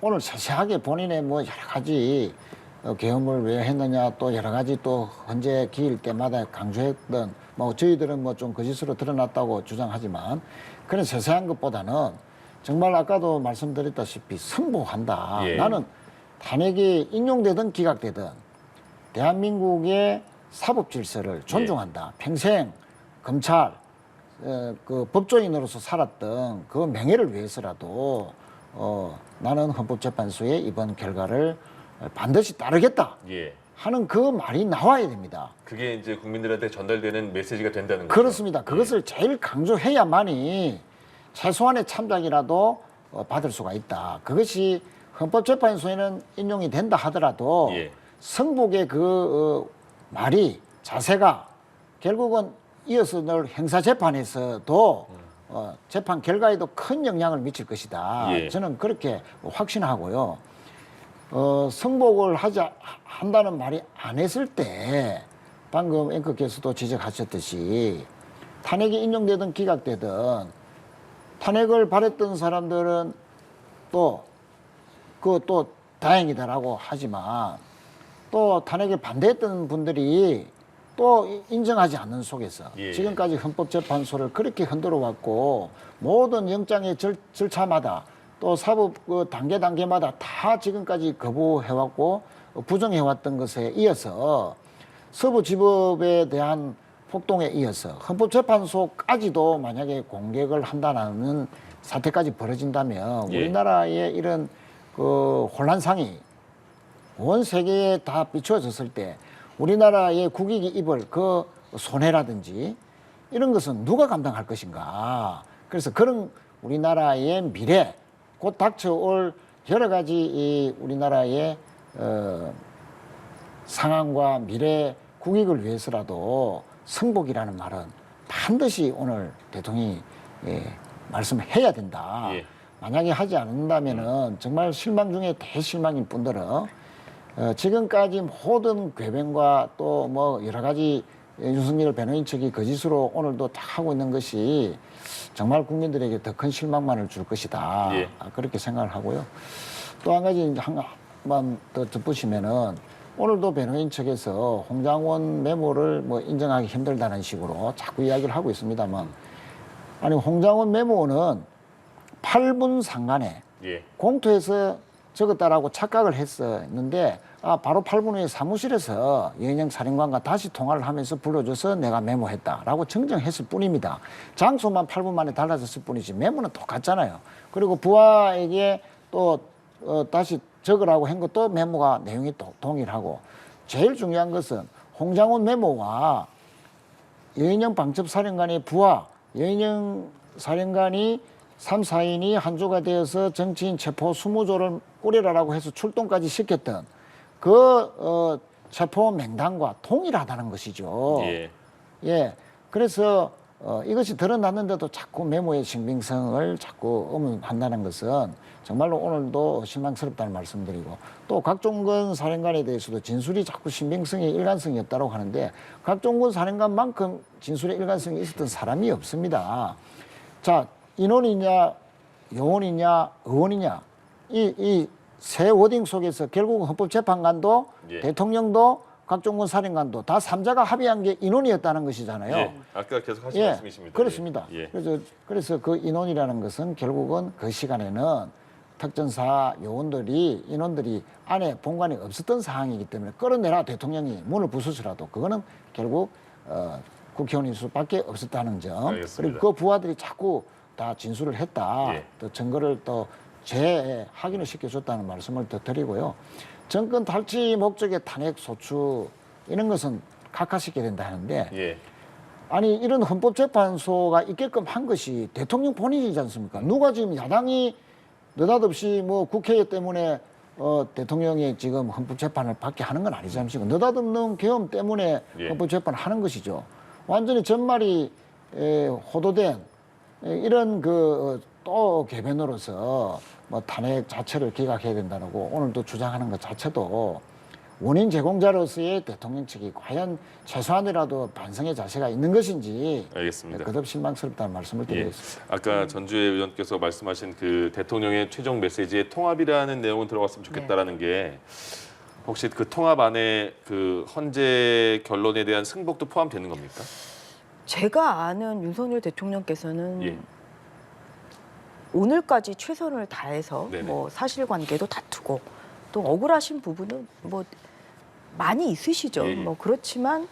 오늘 세세하게 본인의 뭐 여러 가지 계엄을 왜 했느냐 또 여러 가지 또 헌재 기일 때마다 강조했던 뭐 저희들은 뭐 좀 거짓으로 드러났다고 주장하지만 그런 세세한 것보다는 정말 아까도 말씀드렸다시피 승복한다. 예. 나는 탄핵이 인용되든 기각되든 대한민국의 사법 질서를 존중한다. 평생 검찰 그 법조인으로서 살았던 그 명예를 위해서라도 나는 헌법재판소의 이번 결과를 반드시 따르겠다 예. 하는 그 말이 나와야 됩니다. 그게 이제 국민들한테 전달되는 메시지가 된다는 거죠. 그렇습니다. 그것을 제일 강조해야만이 최소한의 참작이라도 받을 수가 있다. 그것이 헌법재판소에는 인용이 된다 하더라도 예. 성복의 그 말이 자세가 결국은 이어서 늘 형사재판에서도 재판 결과에도 큰 영향을 미칠 것이다. 예. 저는 그렇게 확신하고요. 성복을 한다는 말이 안 했을 때 방금 앵커께서도 지적하셨듯이 탄핵이 인용되든 기각되든 탄핵을 바랬던 사람들은 또 다행이다라고 하지만 또 탄핵에 반대했던 분들이 또 인정하지 않는 속에서 예. 지금까지 헌법재판소를 그렇게 흔들어 왔고 모든 영장의 절차마다 또 사법 그 단계마다 다 지금까지 거부해왔고 부정해왔던 것에 이어서 서부지법에 대한 폭동에 이어서 헌법재판소까지도 만약에 공격을 한다는 사태까지 벌어진다면 예. 우리나라의 이런 그 혼란상이 온 세계에 다 비추어졌을 때 우리나라의 국익이 입을 그 손해라든지 이런 것은 누가 감당할 것인가. 그래서 그런 우리나라의 미래 곧 닥쳐올 여러 가지 이 우리나라의 상황과 미래 국익을 위해서라도 승복이라는 말은 반드시 오늘 대통령이 말씀해야 된다. 예. 만약에 하지 않는다면은 정말 실망 중에 대실망일 뿐더러 지금까지 모든 궤변과 또 뭐 여러 가지 윤석열 변호인 측이 거짓으로 오늘도 다 하고 있는 것이 정말 국민들에게 더 큰 실망만을 줄 것이다. 예. 그렇게 생각을 하고요. 또 한 가지 한번 더 덧붙이면은 오늘도 변호인 측에서 홍장원 메모를 뭐 인정하기 힘들다는 식으로 자꾸 이야기를 하고 있습니다만 아니 홍장원 메모는 8분 상간에 예. 공투해서 적었다라고 착각을 했었는데 바로 8분 후에 사무실에서 여인영 사령관과 다시 통화를 하면서 불러줘서 내가 메모했다라고 정정했을 뿐입니다. 장소만 8분 만에 달라졌을 뿐이지 메모는 똑같잖아요. 그리고 부하에게 또 다시 적으라고 한 것도 메모가 내용이 동일하고 제일 중요한 것은 홍장원 메모와 여인영 방첩사령관의 부하 여인영 사령관이 3, 4인이 한조가 되어서 정치인 체포 20조를 꾸리라라고 해서 출동까지 시켰던 그 체포 명단과 동일하다는 것이죠. 예. 예. 그래서 이것이 드러났는데도 자꾸 메모의 신빙성을 자꾸 의문한다는 것은 정말로 오늘도 실망스럽다는 말씀드리고 또 각종건 사령관에 대해서도 진술이 자꾸 신빙성에 일관성이 없다고 하는데 각종건 사령관만큼 진술에 일관성이 있었던 사람이 없습니다. 자, 인원이냐, 요원이냐, 의원이냐 이 세 워딩 속에서 결국은 헌법재판관도 예. 대통령도 각종군 사령관도 다 3자가 합의한 게 인원이었다는 것이잖아요. 예. 아까 계속 하신 말씀이십니다. 그렇습니다. 예. 그래서 그 인원이라는 것은 결국은 그 시간에는 특전사 요원들이 인원들이 안에 본관에 없었던 상황이기 때문에 끌어내라 대통령이 문을 부수더라도 그거는 결국 국회의원일 수밖에 없었다는 점. 알겠습니다. 그리고 그 부하들이 자꾸 다 진술을 했다. 예. 또 증거를 또 재확인을 시켜줬다는 말씀을 더 드리고요. 정권 탈취 목적의 탄핵 소추 이런 것은 각하시켜야 된다 하는데 예. 아니 이런 헌법재판소가 있게끔 한 것이 대통령 본인이지 않습니까? 누가 지금 야당이 느닷없이 뭐 국회 때문에 대통령이 지금 헌법재판을 받게 하는 건 아니지 않습니까? 느닷없는 계엄 때문에 예. 헌법재판을 하는 것이죠. 완전히 전말이 호도된 이런 또 개변으로서 뭐 탄핵 자체를 기각해야 된다고 오늘도 주장하는 것 자체도 원인 제공자로서의 대통령 측이 과연 최소한이라도 반성의 자세가 있는 것인지 알겠습니다. 그듭 실망스럽다는 말씀을 예. 드리겠습니다. 아까 전주혜 의원께서 말씀하신 그 대통령의 최종 메시지에 통합이라는 내용은 들어갔으면 좋겠다라는 게 혹시 그 통합 안에 그 헌재 결론에 대한 승복도 포함되는 겁니까? 제가 아는 윤석열 대통령께서는 예. 오늘까지 최선을 다해서 네네. 뭐 사실관계도 다투고 또 억울하신 부분은 뭐 많이 있으시죠. 예, 예. 뭐 그렇지만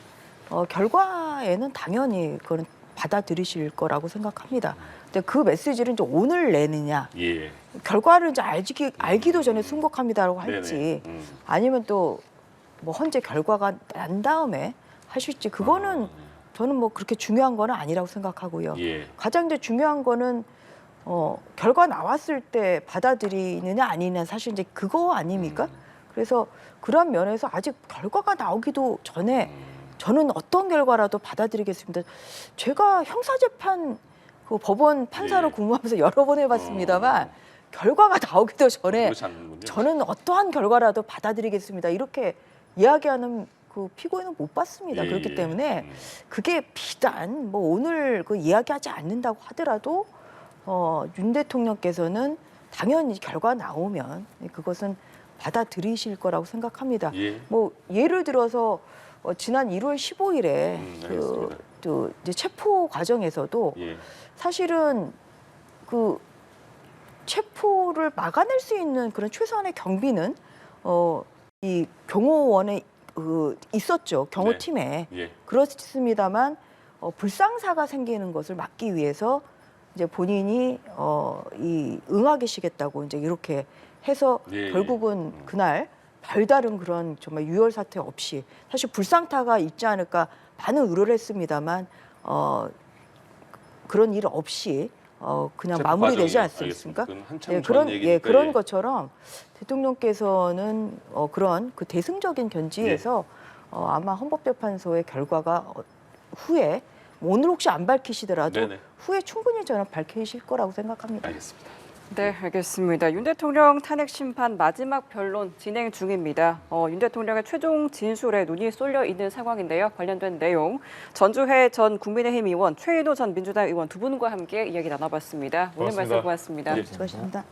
결과에는 당연히 그건 받아들이실 거라고 생각합니다. 근데 그 메시지를 이제 오늘 내느냐, 예. 결과를 이제 알기도 전에 승복합니다라고 네네. 할지, 아니면 또 뭐 헌재 결과가 난 다음에 하실지, 그거는 저는 뭐 그렇게 중요한 거는 아니라고 생각하고요. 예. 가장 이제 중요한 거는 결과 나왔을 때 받아들이느냐 아니냐, 사실 이제 그거 아닙니까? 그래서 그런 면에서 아직 결과가 나오기도 전에 저는 어떤 결과라도 받아들이겠습니다. 제가 형사재판 그 법원 판사로 예. 근무하면서 여러 번 해봤습니다만 결과가 나오기도 전에 그렇지 않는군요. 저는 어떠한 결과라도 받아들이겠습니다. 이렇게 이야기하는 그 피고인은 못 봤습니다. 예, 그렇기 예. 때문에 그게 비단 뭐 오늘 그 이야기하지 않는다고 하더라도 윤 대통령께서는 당연히 결과 나오면 그것은 받아들이실 거라고 생각합니다. 예. 뭐 예를 들어서 지난 1월 15일에 알겠습니다. 그 이제 체포 과정에서도 예. 사실은 그 체포를 막아낼 수 있는 그런 최소한의 경비는 이 경호원에 있었죠. 경호팀에. 예. 그렇습니다만 불상사가 생기는 것을 막기 위해서 이제 본인이 이 응하계시겠다고 이제 이렇게 해서 예, 예. 결국은 그날 별다른 그런 정말 유혈 사태 없이, 사실 불상타가 있지 않을까 많은 의뢰를 했습니다만 그런 일 없이 그냥 체포 마무리되지 과정이요. 않습니까? 알겠습니다. 그건 한참 예, 전 얘기니까, 그런 예. 것처럼 대통령께서는 그런 그 대승적인 견지에서 아마 헌법재판소의 결과가 후에 오늘 혹시 안 밝히시더라도 네네. 후에 충분히 저는 밝히실 거라고 생각합니다. 알겠습니다. 네, 알겠습니다. 윤 대통령 탄핵 심판 마지막 변론 진행 중입니다. 윤 대통령의 최종 진술에 눈이 쏠려 있는 상황인데요. 관련된 내용 전주회 전 국민의힘 의원, 최인호 전 민주당 의원 두 분과 함께 이야기 나눠봤습니다. 오늘 고맙습니다. 말씀 고맙습니다. 예. 수고하셨습니다.